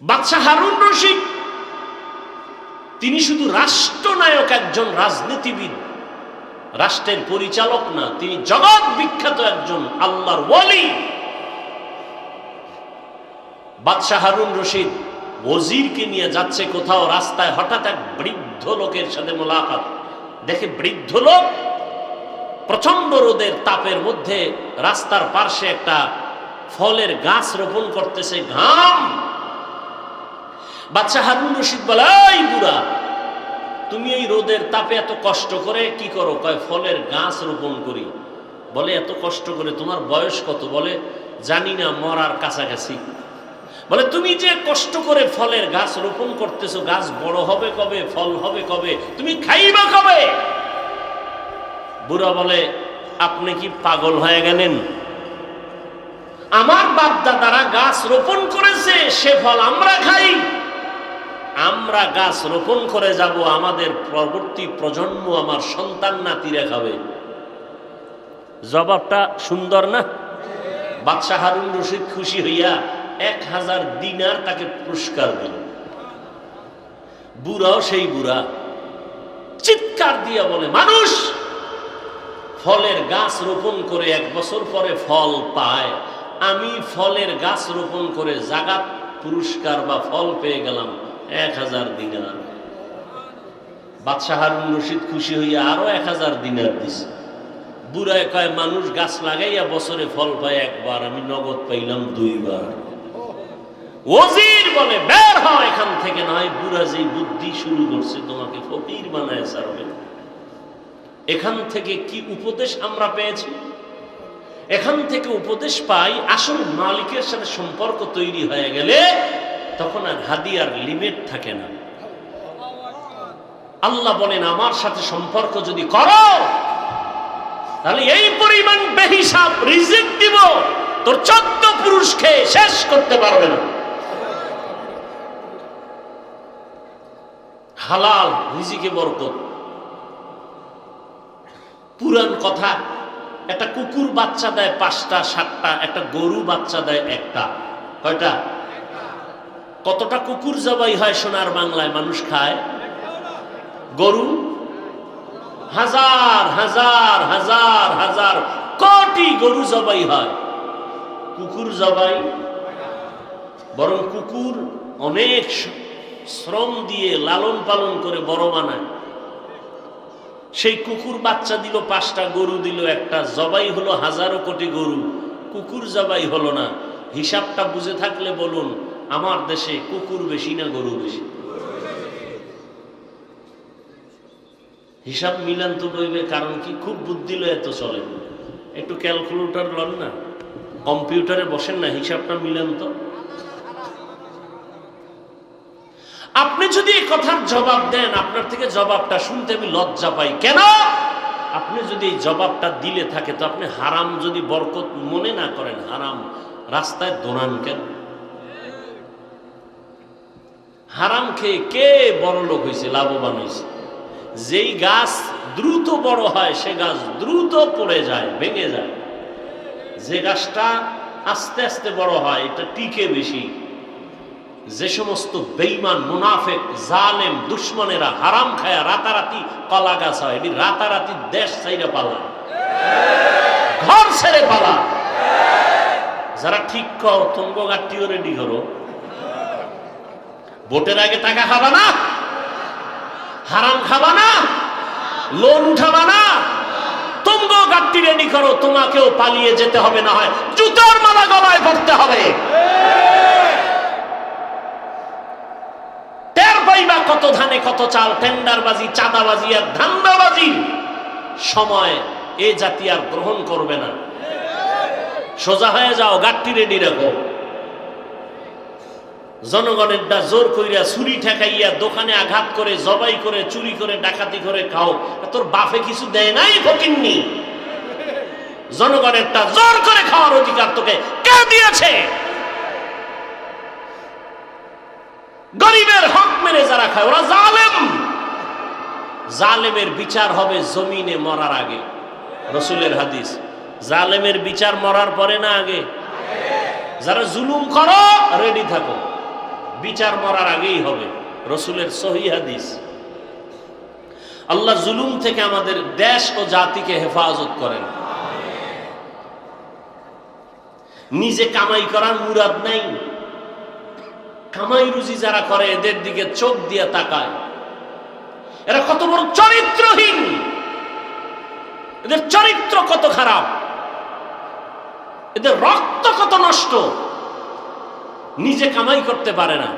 বাদশাহ হারুন রশিদ তিনি শুধু রাষ্ট্রনায়ক, একজন রাজনীতিবিদ, রাষ্ট্রের পরিচালক না, তিনি জগৎ বিখ্যাত একজন আল্লাহর ওয়ালি। বাদশাহ হারুন রশিদ ওজিরকে নিয়ে যাচ্ছে কোথাও, রাস্তায় হঠাৎ এক বৃদ্ধ লোকের সাথে মোলাকাত। দেখে বৃদ্ধ লোক প্রচন্ড রোদের তাপের মধ্যে রাস্তার পার্শ্বে একটা ফলের গাছ রোপণ করতেছে, ঘাম। বাদশাহ হারুন রশিদ বলে, এই বুড়া, তুমি এই রোদের তাপে এত কষ্ট করে কি করো? কয়, ফলের গাছ রোপণ করি। বলে, এত কষ্ট করে? তোমার বয়স কত? বলে, জানি না, মরার কাছাকাছি। বলে, তুমি যে কষ্ট করে ফলের গাছ রোপণ করতেছো, গাছ বড় হবে কবে? ফল হবে কবে? তুমি খাইবা কবে? বুড়া বলে, আপনি কি পাগল হয়ে গেলেন? আমার বাপ দাদারা গাছ রোপণ করেছে, সে ফল আমরা খাই। আমরা গাছ রোপণ করে যাব, আমাদের পরবর্তী প্রজন্ম, আমার সন্তান নাতিরা খাবে। জবাবটা সুন্দর না? বাদশাহ হারুন রশিদ খুশি হইয়া 1000 দিনার তাকে পুরস্কার দিল। বুড়াও সেই বুড়া, চিৎকার দিয়া বলে, মানুষ ফলের গাছ রোপণ করে 1 বছর পরে ফল পায়, আমি ফলের গাছ রোপণ করে জাগাত পুরস্কার বা ফল পেয়ে গেলাম 1000 দিনার। বাদশাহ হারুন রশিদ খুশি হইয়া আরো 1000 দিনার দিছে। বুড়ায় কয়, মানুষ গাছ লাগাইয়া বছরে ফল পায় একবার, আমি নগদ পাইলাম 2 বার। ওজির বলে, বের হও এখান থেকে, নয় বুড়া যে বুদ্ধি শুরু করছে তোমাকে ফকির বানায় ছাড়বে। এখান থেকে কি উপদেশ আমরা পেয়েছি? এখান থেকে উপদেশ পাই, আসল মালিকের সাথে সম্পর্ক তৈরি হয়ে গেলে তখন আর হাদিয়ার লিমিট থাকে না। আল্লাহ বলেন, আমার সাথে সম্পর্ক যদি করো তাহলে এই পরিমাণ বেহিসাব রিজিক দিব, তোর 14 পুরুষ খেয়ে শেষ করতে পারবে না। হালাল রিজিকে বরকত। পুরান কথা, একটা কুকুর বাচ্চা দেয় 5টা 7টা, একটা গরু বাচ্চা দেয় 1টা। কয়টা? কতটা কুকুর জবাই হয় সোনার বাংলায়, মানুষ খায়? গরু হাজার হাজার হাজার হাজার কোটি গরু জবাই হয়, কুকুর জবাই। বরং কুকুর অনেক শ্রম দিয়ে লালন পালন করে বড় বানায়। সেই কুকুর বাচ্চা দিল 5টা, গরু দিল 1টা, জবাই হলো হাজারো কোটি গরু, কুকুর জবাই হলো না। হিসাবটা বুঝে থাকলে বলুন, আমার দেশে কুকুর বেশি না গরু বেশি? হিসাব মিলান তো বইবে, কারণ কি? খুব বুদ্ধি লয় এত চলে। একটু ক্যালকুলেটর লন না, কম্পিউটারে বসেন না, হিসাবটা মিলান তো। আপনি যদি এই কথার জবাব দেন, আপনার থেকে জবাবটা শুনতে আমি লজ্জা পাই। কেন? আপনি যদি এই জবাবটা দিলে থাকে, তো আপনি হারাম যদি বরকত মনে না করেন, হারাম রাস্তায় দৌড়ান কেন? হারাম খেয়ে কে বড় লোক হয়েছে, লাভবান হয়েছে? যেই গাছ দ্রুত বড় হয় সে গাছ দ্রুত পড়ে যায়, ভেঙে যায়। যে গাছটা আস্তে আস্তে বড় হয় এটা টিকে বেশি। যে সমস্ত বেঈমান, মুনাফিক, জালেম, দুশ্মনেরা হারাম খায়া রাতারাতি কলা গাছ হয়, এটি রাতারাতি দেশ ছাইরা পালায়, ঘর ছেড়ে পালায়। যারা ঠিক কর, তঙ্গ গাঠটিও রেডি করো, ভোটের আগে টাকা খাবা না, হারাম খাবা না, লোন উঠাবা না, তঙ্গ গাঠটি রেডি করো, তোমাকেও পালিয়ে যেতে হবে, না হয় জুতার মালা গলায় পড়তে হবে। কত ধানে কত চাল, টেন্ডারবাজি, চাঁদাবাজি আর ধান্দাবাজি সময় এ জাতি আর গ্রহণ করবে না। সোজা হয়ে যাও, গাঠটি রেডি রাখো। জনগণের দা জোর কইরা ছুরি ঠেকাইয়া দোকানে আঘাত করে, জবাই করে, চুরি করে, ডাকাতি করে খাও, তোর বাপে কিছু দেয় নাই ফকিন্নি? জনগণেরটা জোর করে খাওয়ার অধিকার তোকে কে দিয়েছে? গরিবের হক মেরে যারা খায় ওরা জালেম। জালেমের বিচার হবে জমিনে মরার আগে, রাসূলের হাদিস। জালেমের বিচার মরার পরে না আগে? যারা জুলুম করো রেডি থাকো, বিচার মরার আগেই হবে, রসুলের সহিহ হাদিস। আল্লাহ জুলুম থেকে আমাদের দেশ ও জাতিকে হেফাজত করেন। নিজে কামাই করার মুরাদ নাই, কামাই রুজি যারা করে এদের দিকে চোখ দিয়ে তাকায়, এরা কত বড় চরিত্রহীন, এদের চরিত্র কত খারাপ, এদের রক্ত কত নষ্ট। নিজে কামাই করতে পারে না,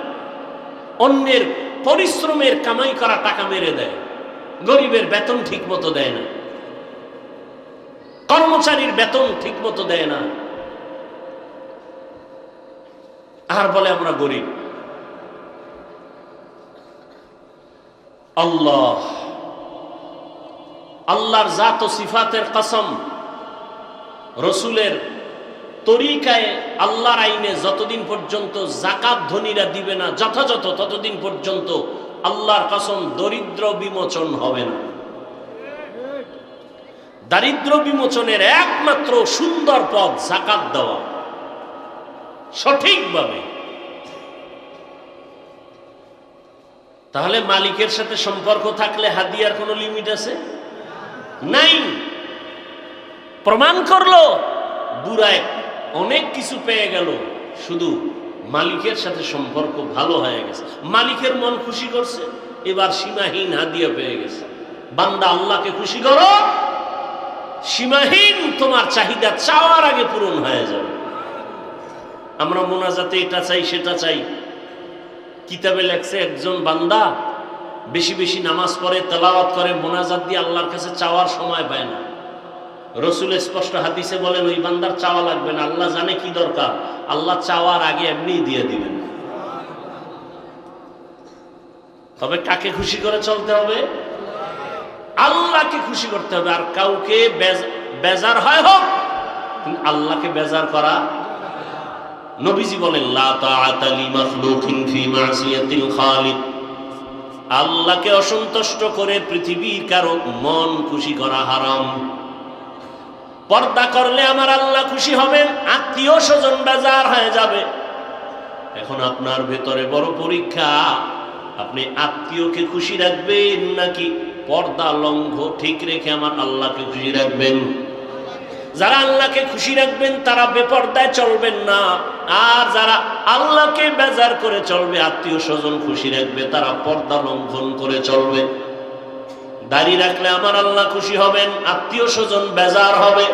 অন্যের পরিশ্রমের কামাই করা টাকা মেরে দেয়, গরিবের বেতন ঠিক মতো দেয় না, কর্মচারীর বেতন ঠিক মতো দেয় না, আর বলে আমরা গরিব। আল্লাহ, আল্লাহর জাত ও সিফাতের কসম, রসুলের তরিকায় আল্লাহর আইনে যতদিন পর্যন্ত যাকাত ধনীরা দিবে না যথাযথ, ততদিন পর্যন্ত আল্লাহর কসম দরিদ্র বিমোচন হবে না। দারিদ্র বিমোচনের একমাত্র সুন্দর পথ যাকাত দেওয়া সঠিকভাবে। তাহলে মালিকের সাথে সম্পর্ক থাকলে হাদিয়ার কোনো লিমিট আছে? নাই। প্রমাণ করলো বুড়ায় অনেক কিছু পেয়ে গেল, শুধু মালিকের সাথে সম্পর্ক ভালো হয়ে গেছে, মালিকের মন খুশি করছে, এবার সীমাহীন হাদিয়া পেয়ে গেছে। বান্দা আল্লাহকে খুশি করো, সীমাহীন তোমার চাহিদা চাওয়ার আগে পূরণ হয়ে যাবে। আমরা মোনাজাতে এটা চাই সেটা চাই, কিতাবে লেখছে একজন বান্দা বেশি বেশি নামাজ পড়ে, তেলাওয়াত করে, মোনাজাত দিয়ে আল্লাহর কাছে চাওয়ার সময় পায় না। রসুল স্পষ্ট হাদিসে বলেন ওই বান্দার চাওয়া লাগবে না, আল্লাহ জানে কি দরকার, আল্লাহ চাওয়ার আগে এমনিই দিয়ে দিবেন। তবে কাকে খুশি করে চলতে হবে? আল্লাহকে খুশি করতে হবে। আর কাউকে বেজার হয় হোক, আল্লাহকে বেজার করা। নবীজি বলেন লা তাআতা লি মাখলুকিন ফি মাসিয়াতিল খালিক, আল্লাহকে অসন্তুষ্ট করে পৃথিবীর কারো মন খুশি করা হারাম। পর্দা করলে আমার আল্লাহ খুশি হবেন, আত্মীয় স্বজন বেজার হয়ে যাবে। এখন আপনার ভেতরে বড় পরীক্ষা, আপনি আত্মীয়কে খুশি রাখবেন নাকি পর্দা লঙ্ঘ ঠিক রেখে আমার আল্লাহকে খুশি রাখবেন? যারা আল্লাহকে খুশি রাখবেন তারা বেপর্দায় চলবেন না, আর যারা আল্লাহকে বেজার করে চলবে, আত্মীয় স্বজন খুশি রাখবে, তারা পর্দা লঙ্ঘন করে চলবে। দাড়ি রাখলে আমার আল্লাহ খুশি হবেন, আত্মীয় স্বজন বেজার হবে।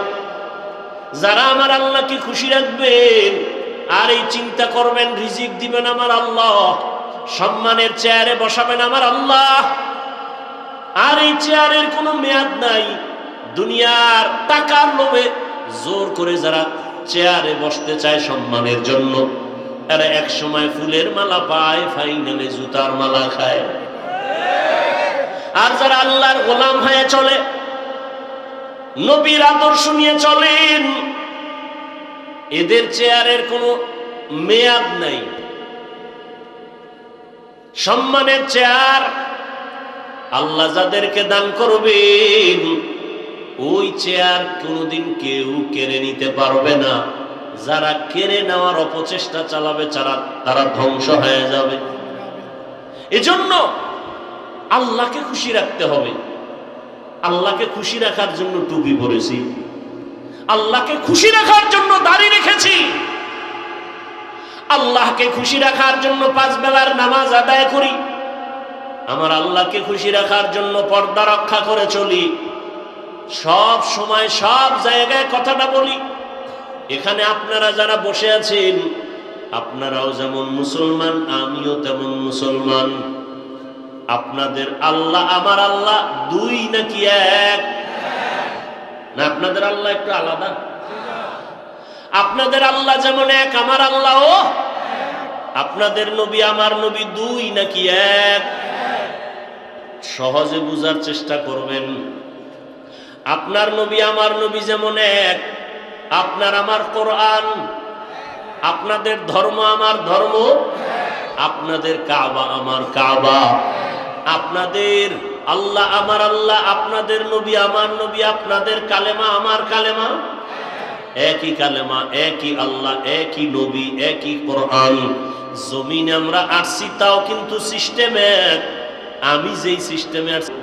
যারা আমার আল্লাহকে খুশি রাখবেন আর এই চিন্তা করবেন রিজিক দিবেন আমার আল্লাহ, সম্মানের চেয়ারে বসাবেন আমার আল্লাহ, আর এই চেয়ারের কোনো মেয়াদ নাই, দুনিয়ার টাকার লোভে জোর করে যারা চেয়ারে বসতে চায় সম্মানের জন্য, এরা এক সময় ফুলের মালা পায়, ফাইনালে জুতার মালা খায়। আর যারা আল্লাহর গোলাম হয়ে চলে, নবীর আদর্শ নিয়ে চলেন, এদের চেয়ারের কোনো মেয়াদ নাই। সম্মানের চেয়ার আল্লাহ যাদেরকে দান করবেন, ওই চেয়ার কোনোদিন কেউ কেড়ে নিতে পারবে না। যারা কেড়ে নেওয়ার অপচেষ্টা চালাবে তারা ধ্বংস হয়ে যাবে। এজন্য আল্লাহকে খুশি রাখতে হবে। আল্লাহকে খুশি রাখার জন্য টুপি পরেছি, আল্লাহকে খুশি রাখার জন্য দাড়ি রেখেছি, আল্লাহকে খুশি রাখার জন্য 5 বেলার নামাজ আদায় করি, আমার আল্লাহকে খুশি রাখার জন্য পর্দা রক্ষা করে চলি। সব সময় সব জায়গায় কথাটা বলি। এখানে আপনারা যারা বসে আছেন, আপনারাও যেমন মুসলমান, আমিও তেমন মুসলমান। আপনাদের আল্লাহ আমার আল্লাহ দুই নাকি এক? না, আপনাদের আল্লাহ একটু আলাদা। আপনাদের আল্লাহ যেমন এক, আমার আল্লাহও। আপনাদের নবী আমার নবী দুই নাকি এক? সহজে বুঝার চেষ্টা করবেন। আপনার নবী আমার নবী যেমন এক, আপনার আমার কোরআন, আপনাদের ধর্ম আমার ধর্ম, আপনাদের কাবা আমার কাবা, আপনাদের আল্লাহ আমার আল্লাহ, আপনাদের নবী আমার নবী, আপনাদের কালেমা আমার কালেমা, একই কালেমা, একই আল্লাহ, একই নবী, একই কোরআন। জমিনে আমরা আসছি তাও কিন্তু সিস্টেমে, আমি যেই সিস্টেমে আসছি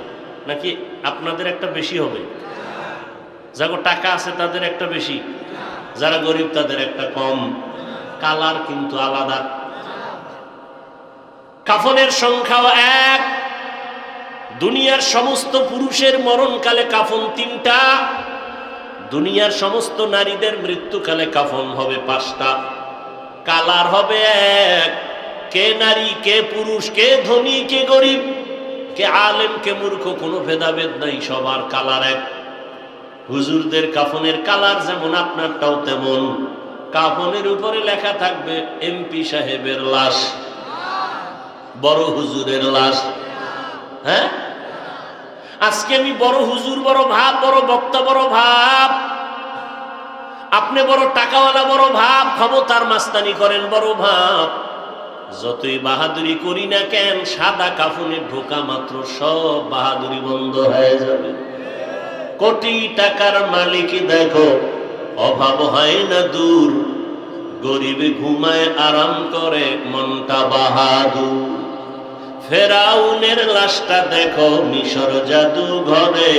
নাকি আপনাদের একটা বেশি হবে? যারা টাকা আছে তাদের একটা বেশি, যারা গরিব তাদের একটা কম। কালার কিন্তু আলাদা। কাফনের সংখ্যাও এক। দুনিয়ার সমস্ত পুরুষের মরণকালে কাফন 3টা, দুনিয়ার সমস্ত নারীদের মৃত্যুকালে কাফন হবে 5টা। কালার হবে এক। কে নারী, কে পুরুষ, কে ধনী, কে গরিব, কে আলেম, কে মূর্খ, কোনো ভেদাভেদ নাই, সবার কালার এক। হুজুরদের কাফনের কালার যেমন আপনারটাও তেমন। কাফনের উপরে লেখা থাকবে এমপি সাহেবের লাশ, বড় হুজুরের লাশ। হ্যাঁ, আজকে আমি বড় হুজুর, বড় ভাব, বড় বক্তা, বড় ভাব, আপনি বড় টাকাওয়ালা, বড় ভাব, ক্ষমতার মাস্তানি করেন, বড় ভাব। যতই বাহাদুরি করি না কেন, সাদা কাফনে ঢোকা মাত্র সব বাহাদুরি বন্ধ হয়ে যাবে। কোটি টাকার মালিক দেখো, অভাব হয় না দূর, গরিবে ঘুমায় আরাম করে, মনটা বাহাদুর। ফেরাউনের লাশটা দেখো মিশর জাদু ঘরে,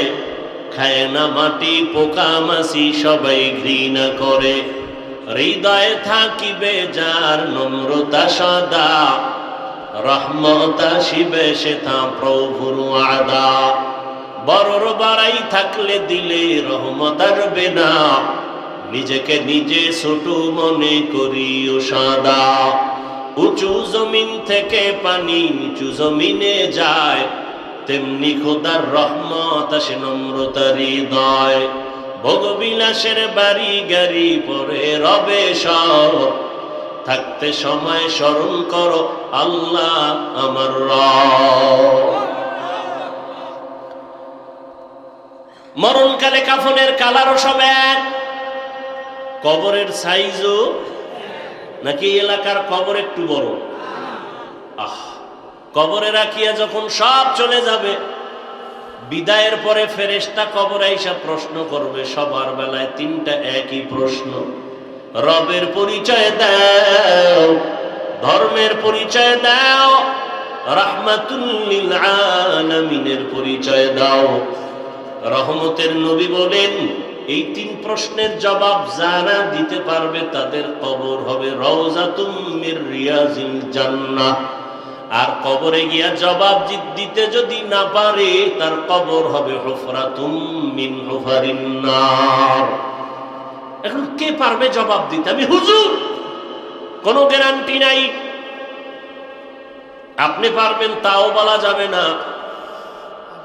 খায় না মাটি পোকা মাছি, সবাই ঘৃণা করে। হৃদয়ে থাকিবে যার নম্রতা সদা, রহমত আসিবে সেথা প্রভুর ওয়াদা। বড়র বাড়াই থাকলে দিলে রহমত আসবে না, নিজেকে নিজে ছোট মনে করিও সাদা। উঁচু জমিন থেকে পানি নিচু জমিনে যায়, তেমনি খোদার রহমত আসে নম্রতার হৃদয়। ভোগবিলাসের বাড়ি গাড়ি পরে রবে সব, থাকতে সময় স্মরণ করো আল্লাহ আমার রব। মরণকালে কাফনের কালারও সব এক। কবরের সাইজও নাকি এলাকার কবর একটু বড়? কবরে রাখিয়া যখন সব চলে যাবে, বিদায়ের পরে ফেরেশতা কবরে আইসা প্রশ্ন করবে। সবার বেলায় 3টা একই প্রশ্ন। রবের পরিচয় দাও, ধর্মের পরিচয় দাও, রাহমাতুল লিল আলামিনের পরিচয় দাও। রহমতের নবী বলেন, এই 3 প্রশ্নের জবাব যারা দিতে পারবে তাদের কবর হবে রওজাতুম মির রিয়াজিল জান্নাহ। আর কবরে গিয়া জবাব দিতে যদি না পারে, তার কবর হবে হুফরাতুম মিন হুফারিন নার। এখন কে পারবে জবাব দিতে? আমি হুজুর, কোনো গ্যারান্টি নাই। আপনি পারবেন তাও বলা যাবে না।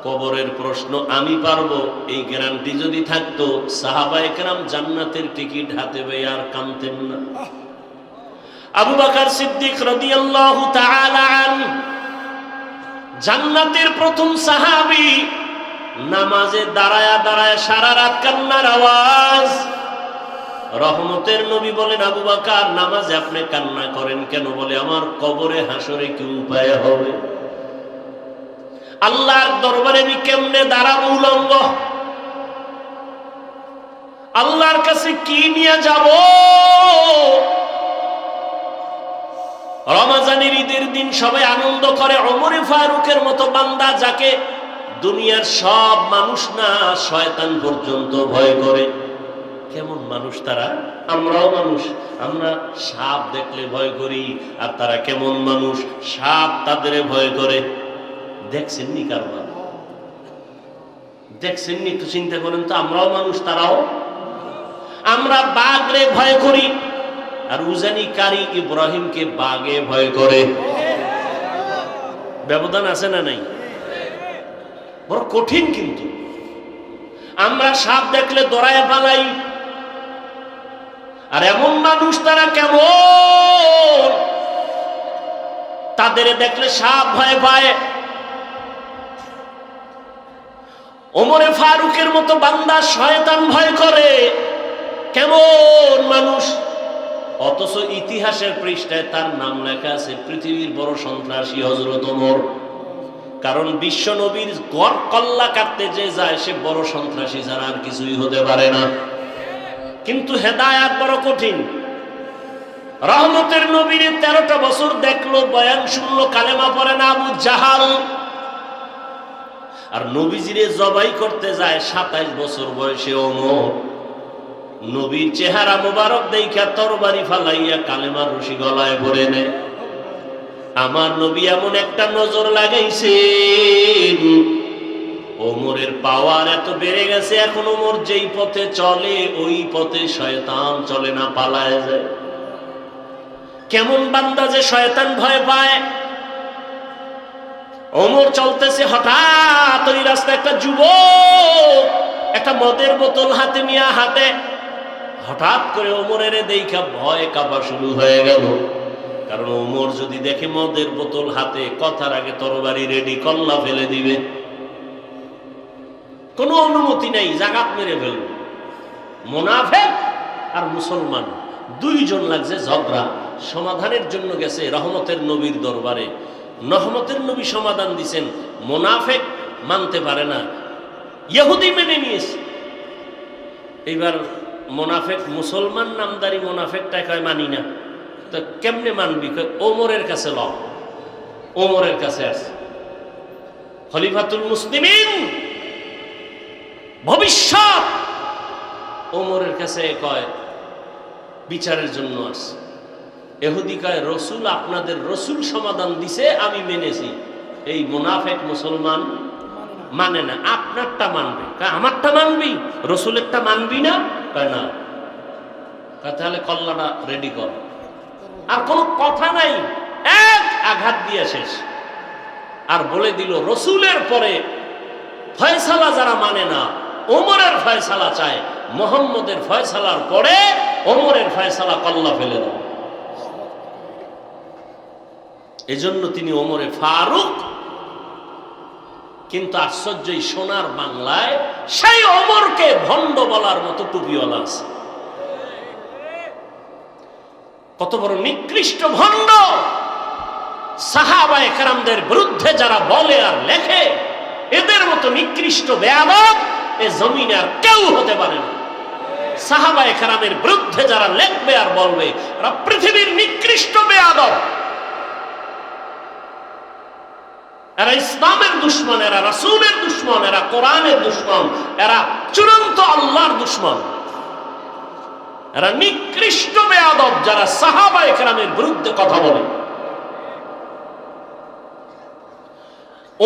কবরের প্রশ্ন আমি পারবো, এই গ্যারান্টি যদি থাকতো, সাহাবায়ে কেরাম জান্নাতের টিকিট হাতে পেয়ে আর কামতেন না। আবু বকর সিদ্দিক রাদিয়াল্লাহু তাআলা আনহু জান্নাতের প্রথম সাহাবী। নামাজে দাঁড়ায়া দাঁড়ায়া সারা রাত কান্নার আওয়াজ। রহমতের নবী বলেন, আবু বকর নামাজে আপনি কান্না করেন কেন? বলে, আমার কবরে হাসরে কি উপায় হবে? আল্লাহর দরবারে আমি কেমনে দাঁড়াবো উলঙ্গ? আল্লাহর কাছে কি নিয়ে যাব? রমজানের ঈদের দিন সবাই আনন্দ করে। ওমরে ফারুকের মতো বান্দা, যাকে দুনিয়ার সব মানুষ না শয়তান পর্যন্ত ভয় করে। কেমন মানুষ তারা? আমরাও মানুষ, আমরা সাপ দেখলে ভয় করি। আর তারা কেমন মানুষ? সাপ তাদের ভয় করে। দেখছেননি কারবার? দেখছেননি? একটু চিন্তা করেন তো, আমরাও মানুষ, তারাও। আমরা বাঘরে ভয় করি, আর উজানি কারি ইব্রাহিমকে বাঘে ভয় করে। ব্যবধান আছে না নাই? বড় কঠিন। কিন্তু আমরা সাপ দেখলে দৌড়ায় পালাই, আর এমন মানুষ তারা কেমন? তাদের দেখলে সাপ ভয় পায়। ওমরে ফারুকের মতো বান্দা শয়তান ভয় করে। কেমন মানুষ? অথচ ইতিহাসের পৃষ্ঠায় তার নাম লেখা আছে পৃথিবীর বড় সন্ত্রাসী হযরত ওমর। কারণ বিশ্ব নবীর গড় কল্লা কাটতে যে যায়, সে বড় সন্ত্রাসী ছাড়া আর কিছুই হতে পারে না। কিন্তু হেদায়াত বড় কঠিন। রহমতের নবীর 13টা বছর দেখলো, বয়ান শুনলো, কালেমা পড়ে না আবু জাহাল। আর নবীজিরে জবাই করতে যায় 27 বছর বয়সে ওমর। নবীর চেহারা মোবারক দেইখা তরবারি ফালাইয়া কালেমার রশি গলায় ভরে নেয়। আমার নবী এমন একটা নজর লাগাইছেন, ওমরের পাওয়ার এত বেড়ে গেছে, এখন ওমর যেই পথে চলে ওই পথে শয়তান চলে না, পালায় যায়। কেমন বান্দা যে শয়তান ভয় পায়। ওমর চলতেছে, হঠাৎ ওই রাস্তায় একটা যুবক একটা মদের বোতল হাতে নিয়ে হাতে, হঠাৎ করে ওমরের দেইখা ভয় কাঁপা শুরু হয়ে গেল। কারণ ওমর যদি দেখে মদের বোতল হাতে, কথার আগে তরবারি রেডি, কল্লা ফেলে দিবে, কোনো অনুমতি নাই, জাগাত মেরে ফেলবে। মুনাফিক আর মুসলমান দুইজন লাগছে ঝগড়া, সমাধানের জন্য গেছে রহমতের নবীর দরবারে। রহমতের নবী সমাধান দিছেন, মুনাফিক মানতে পারে না, ইহুদি মেনে নিয়েছে। এইবার মুনাফিক, মুসলমান নামদারি মুনাফিকটা কয় মানি না। তো কেমনে মানবি? ওমরের কাছে ল। ওমরের কাছে আসে খলিফাতুল মুসলিমিন, ভবিষ্যৎ ওমরের কাছে কয় বিচারের জন্য আসে। ইহুদি কয় রসুল, আপনাদের রসুল সমাধান দিছে, আমি মেনেছি। এই মুনাফিক মুসলমান মানে না, আপনারটা মানবে। আমারটা মানবি, রসুলেরটা মানবি না? কয় না। তাহলে কল্লাটা রেডি কর। আর কোনো কথা নাই, এক আঘাত দিয়ে শেষ। আর বলে দিল রসুলের পরে ফয়সালা যারা মানে না, ওমরের ফয়সালা চায়, মুহাম্মদের ফয়সালার পরে ওমরের ফয়সালা কল্লা ফেলে দাও। এজন্য তিনি ওমরে ফারুক। কিন্তু আশ্চর্য, সোনার বাংলায় সেই ওমরকে ভণ্ড বলার মতো টুপিওয়ালা আছে। কত বড় নিকৃষ্ট ভণ্ড! সাহাবায়ে কেরামদের বিরুদ্ধে যারা বলে আর লেখে, এদের মতো নিকৃষ্ট বেয়াদব এ জমিনে আর কেউ হতে পারে না। সাহাবায়ে কেরামের বিরুদ্ধে যারা লেখবে আর বলবে, এরা পৃথিবীর নিকৃষ্ট বেয়াদব। এরা ইসলামের দুশমন, এরা রাসূলের দুশমন, এরা কোরআনের দুশমন, এরা চূড়ান্ত আল্লাহর দুশমন। এরা নিকৃষ্ট বেয়াদব যারা সাহাবায়ে কেরামের বিরুদ্ধে কথা বলে।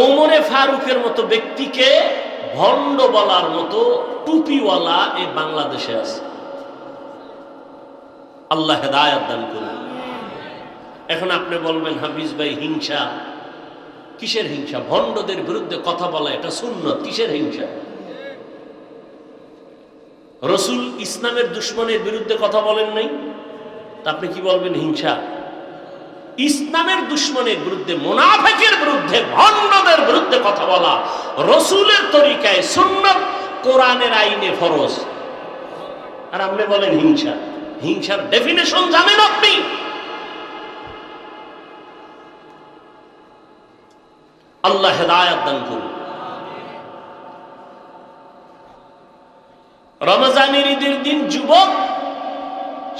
ওমরে ফারুকের মতো ব্যক্তিকে ভণ্ড বলার মতো টুপিওয়ালা এই বাংলাদেশে আছে। আল্লাহ হেদায়েত দান করুন। এখন আপনি বলবেন, হাফিজ ভাই হিংসা কিসের হিংসা? ভণ্ডদের বিরুদ্ধে কথা বলা এটা সুন্নত, কিসের হিংসা? রসুল ইসলামের দুশমনের বিরুদ্ধে কথা বলেন নাই, তা আপনি কি বলবেন হিংসা? ইসলামের দুশমনের বিরুদ্ধে, মুনাফিকের বিরুদ্ধে, ভণ্ডদের বিরুদ্ধে কথা বলা রসুলের তরিকায় সুন্নত, কোরআনের আইনে ফরজ। আর আপনি বলেন হিংসা। হিংসার ডেফিনেশন জানেন আপনি? আল্লাহ হেদায়েত দান করুন। রমজানের ঈদের দিন যুবক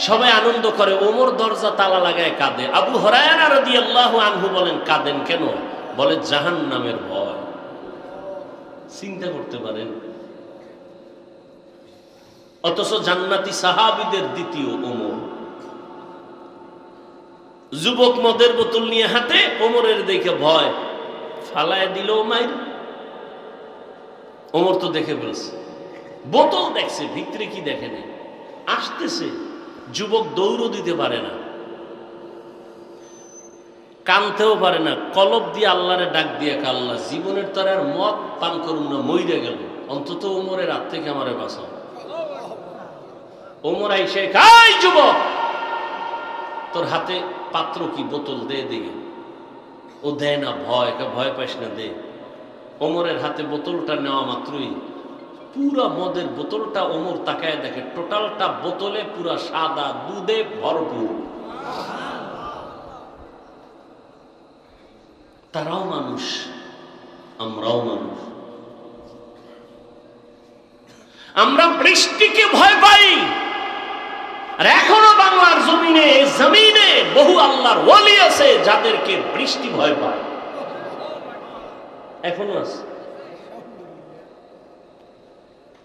সবাই আনন্দ করে, ওমর দরজা তালা লাগায় কাঁদে। আবু হুরায়রা রাদিয়াল্লাহু আনহু বলেন, কাঁদেন কেন? বলে জাহান্নামের ভয়। চিন্তা করতে পারেন। অথচ জান্নাতি সাহাবীদের দ্বিতীয় ওমর। যুবক মদের বোতল নিয়ে হাতে, ওমরের দেখে ভয়, ফালায় দিল মাইর। ওমর তো দেখে ফেলছে, বোতল দেখছে, ভিতরে কি দেখে নেই, আসতেছে। যুবক দৌড়ও দিতে পারে না, কানতেও পারে না, কলব দিয়ে আল্লাহরে ডাক দিয়ে, আল্লাহ জীবনের তার আর মদ পান করুন না, মইরে গেল, অন্তত ওমরের হাত থেকে আমারে বাঁচাও। ওমর আইসে, কাই যুবক, তোর হাতে পাত্র কি, বোতল দে দিকে। ও দেয় না, ভয়, ভয় পাইস না, দে। ওমরের হাতে বোতলটা নেওয়া মাত্রই পুরা মদের বোতলটা ওমর তাকায় দেখে, টোটালটা বোতলে পুরা সাদা, দুধে ভরপুর। তারাও মানুষ, আমরাও মানুষ। আমরা বৃষ্টিকে ভয় পাই, আর এখনো বাংলার জমিনে বহু আল্লাহর ওয়ালি আছে যাদেরকে বৃষ্টি ভয় পায়, এখনো আছে।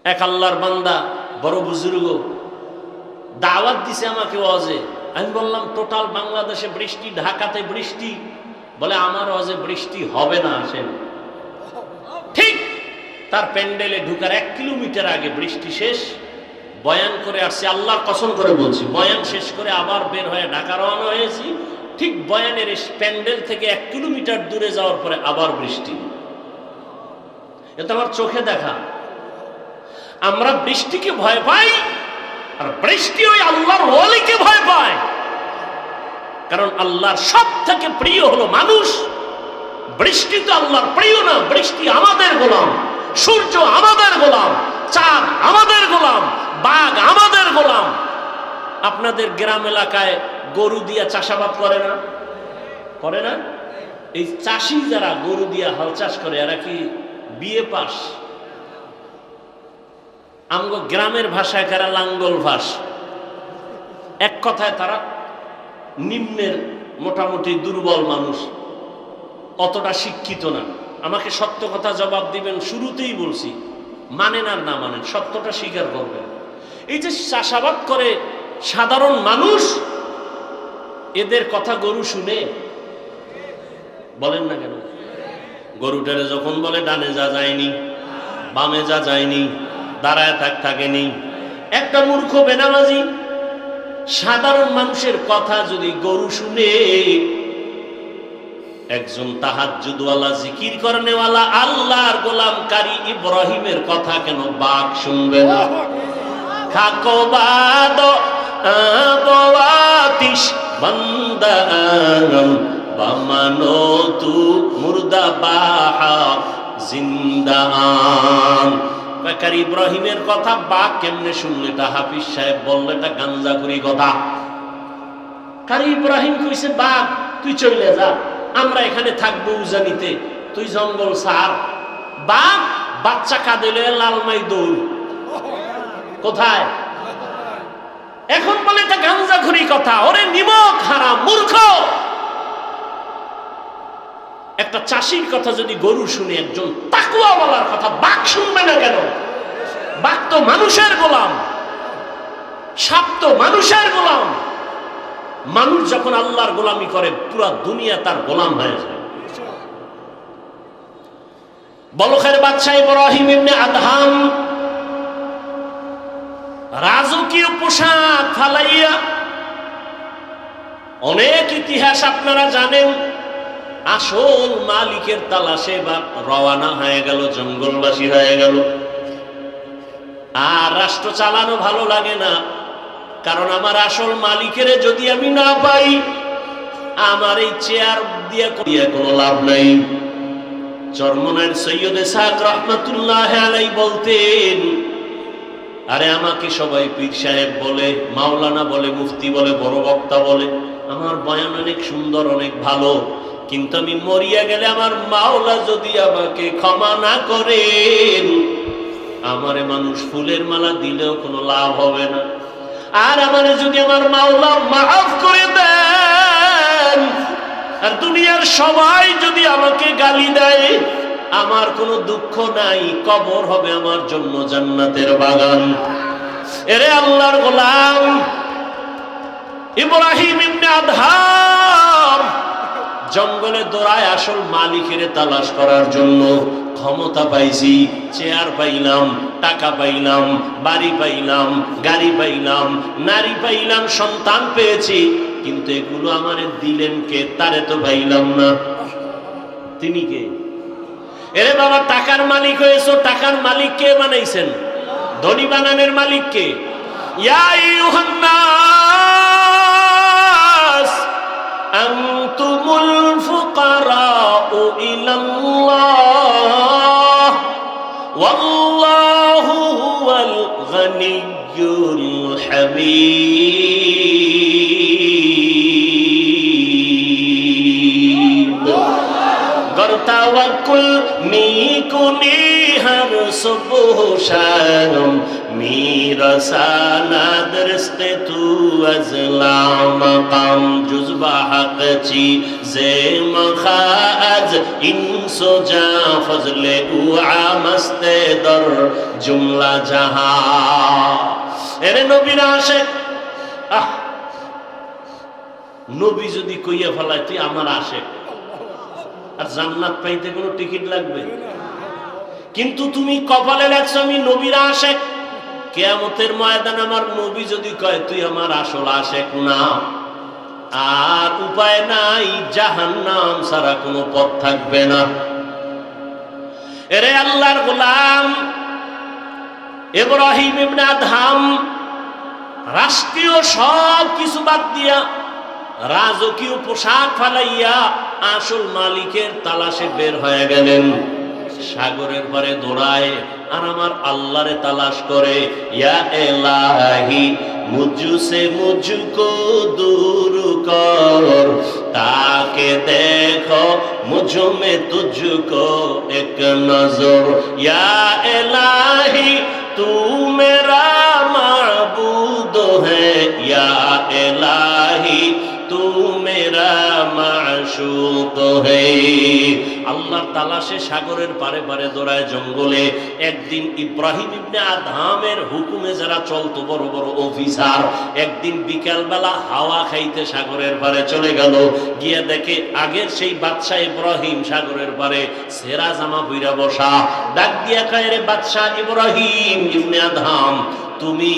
এক আল্লাহর বান্দা বড় বুজুর্গ দাওয়াত দিছে আমাকে ওয়াজে। আমি বললাম টোটাল বাংলাদেশে বৃষ্টি, ঢাকাতে বৃষ্টি। বলে আমার ওয়াজে বৃষ্টি হবে না, আসেন। ঠিক তার প্যান্ডেলে ঢুকার 1 কিলোমিটার আগে বৃষ্টি শেষ, বয়ান করে আসছি, আল্লাহর কসম করে বলছি, বয়ান শেষ করে আবার বের হয়ে ঢাকা রওনা হয়েছি। ঠিক বয়ানের প্যান্ডেল থেকে 1 কিলোমিটার দূরে যাওয়ার পরে আবার বৃষ্টি। এটা আমার চোখে দেখা। আমরা বৃষ্টিকে ভয় পাই, আর বৃষ্টি ওই আল্লাহর ওয়ালিকে ভয় পায়। কারণ আল্লাহর সব থেকে প্রিয় হলো মানুষ। বৃষ্টি তো আল্লাহর প্রিয় না, বৃষ্টি আমাদের গোলাম, সূর্য আমাদের গোলাম, চাঁদ আমাদের গোলাম, বাঘ আমাদের গোলাম। আপনাদের গ্রাম এলাকায় গরু দিয়া চাষাবাদ করে না? করে না? এই চাষি যারা গরু দিয়া হাল চাষ করে এরা কি বিএ পাস? আমগো গ্রামের ভাষায় কারা লাঙ্গল ভাস। এক কথায় তারা নিম্নের মোটামুটি দুর্বল মানুষ, অতটা শিক্ষিত না। আমাকে সত্য কথা জবাব দিবেন, শুরুতেই বলছি, মানেন আর না মানেন সত্যটা স্বীকার করবেন। এই যে চাষাবাদ করে সাধারণ মানুষ, এদের কথা গরু শুনে? বলেন না কেন? গরুটারে যখন বলে ডানে যা যায়নি, বামে যা যায়নি, দাঁড়ায় থাকেনি। একটা মূর্খ বেনামাজি সাধারণ মানুষের কথা যদি গরু শুনে, একজন তাহাজ্জুদওয়ালা জিকির করনেওয়ালা আল্লাহর গোলাম কারি ইব্রাহিমের কথা কেন বাঘ শুনবে না? খাকোবাদ আবাতিশ বান্দান বামানো তু মুর্দাবাহা জিন্দান। কারি ইব্রাহিমের কথা বাঘ কেমনে শুনলে? এটা হাফিজ সাহেব বললে এটা গাঞ্জাখুরি কথা। কারি ইব্রাহিম কইছে বাঘ তুই চলে যা, আমরা এখানে থাকবো উজানিতে, তুই জঙ্গল সার। বাঘ বাচ্চা কাঁদেলে লালমাই দৌড়। কোথায়? এখন বলে এটা গাঞ্জাখুরি কথা। ওরে নিমক হারাম মূর্খ। একটা চাষির কথা যদি গরু শুনে, একজন তাকওয়াওয়ালার কথা বাঘ শুনবে না কেন? বাঘ তো মানুষের গোলাম, সাপ তো মানুষের গোলাম। মানুষ যখন আল্লাহর গোলামি করে পুরা দুনিয়া তার গোলাম হয়ে যায়। বলখের বাদশা ইব্রাহিম ইবনে আদহাম রাজকীয় পোশাক ফালাইয়া, অনেক ইতিহাস আপনারা জানেন, আসল মালিকের তালাশে বা রওয়ানা হয়ে গেল, জঙ্গলবাসী হয়ে গেল। আর রাষ্ট্র চালানো ভালো লাগে না, কারণ আমার আসল মালিকের যদি আমি না পাই, আমার এই চেয়ার দিয়ে কোনো লাভ নাই। চরমনের সৈয়দ ইসহাক রহমাতুল্লাহ আলাইহি বলতেন, আরে আমাকে সবাই পীর সাহেব বলে, মাওলানা বলে, মুফতি বলে, বড় বক্তা বলে, আমার বয়ান অনেক সুন্দর, অনেক ভালো, কিন্তু আমি মরিয়া গেলে আমার মাওলা যদি আমাকে ক্ষমা না করেন, আমারে মানুষ ফুলের মালা দিলেও কোনো লাভ হবে না। আর আমারে যদি আমার মাওলা মাফ করে দেন, আর দুনিয়ার সবাই যদি আমাকে গালি দেয়, আমার কোনো দুঃখ নাই, কবর হবে আমার জন্য জান্নাতের বাগান। এরে আল্লাহর গোলাম ইব্রাহিম ইবনে আদহাম জঙ্গলে দৌড়ায় আসল মালিকের তালাশ করার জন্য। ক্ষমতা পাইছি, চেয়ার পাইলাম, টাকা পাইলাম, বাড়ি পাইলাম, গাড়ি পাইলাম, নারী পাইলাম, সন্তান পেয়েছি, কিন্তু এগুলো আমারে দিলেন কে? তারে তো পাইলাম না। তিনি কে? এরে বাবা, টাকার মালিক হয়েছো, টাকার মালিক কে বানাইছেন? ধনী বানানোর মালিক কে? ইয়া আইয়ুহান নাস আনতুমুল ফুকারাউ ইলাল্লাহ ওয়াল্লাহু হুয়াল গানিয়্যুল হামিদ। तावक्कुल मीकुनी हर सुबह शाम मेरा सानाद रिस्क़े तू अज़ला मकाम जुज़बा हक़ची ज़े मखाज इंसो जा फज़ले उआ मस्ते दर जुमला जहां एरे नबीर आशिक आह नबी যদি কইয়া ফেলায় তুই আমার আশিক আর জান্নাত পাইতে কোনো টিকিট লাগবে কিন্তু তুমি কপালে লেখছো আমি নবীর আশিক কিয়ামতের ময়দানে আমার নবী যদি কয় তুই আমার আসল আশিক না আর উপায় নাই জাহান্নাম ছাড়া কোনো পথ থাকবে না এরে আল্লাহর গোলাম ইব্রাহিম ইবনে আদহাম রাষ্ট্রীয় সব কিছু বাদ দিয়া রাজকীয় পোশাক ফালাইয়া আসল মালিকের তালাশে বের হয়ে গেলেন সাগরের পারে দৌড়ায় আর আমার আল্লাহরে তালাশ করে ইয়া ইলাহি মুঝসে মুঝকো দূর কর তাকে দেখো মুঝ মে তুঝকো এক নজর ইয়া ইলাহি তু মেরা মাবুদ হ্যায় ইয়া ইলাহি तू मेरा माशूक है আল্লাহর তালাশে সাগরের পারে পারে দৌড়ায় জঙ্গলে একদিন ইব্রাহিম ইবনে আদহামের হুকুমে যারা চলতো বড় বড় অফিসার একদিন বিকাল বেলা হাওয়া খাইতে সাগরের পারে চলে গেল গিয়ে দেখে আগের সেই বাদশা ইব্রাহিম সাগরের পারে সেরা জামা পইরা বসা ডাক দিয়া কয় রে বাদশা ইব্রাহিম ইবনে আদহাম তুমি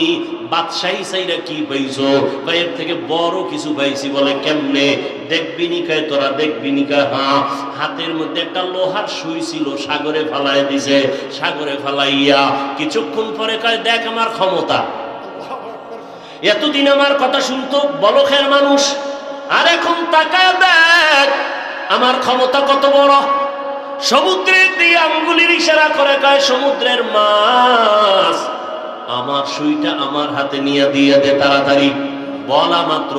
বাদশাহী চাইরা কি পাইছো এর থেকে বড় কিছু পাইছি বলে কেমনে দেখবি নি কয় তোরা দেখবি নি কয় হ্যাঁ হাতের মধ্যে একটা লোহার সুই ছিল সাগরে ফেলাই দিছে সাগরে ফেলাইয়া কিছুক্ষণ পরে কয় দেখ আমার ক্ষমতা এতদিন আমার কথা শুনতো বলখের মানুষ আর এখন তাকায় দেখ আমার ক্ষমতা কত বড় সমুদ্রের দিয়ে আঙ্গুলের ইশারা করে কয় সমুদ্রের মাছ আমার সুইটা আমার হাতে নিয়ে দিয়ে দে তাড়াতাড়ি বলা মাত্র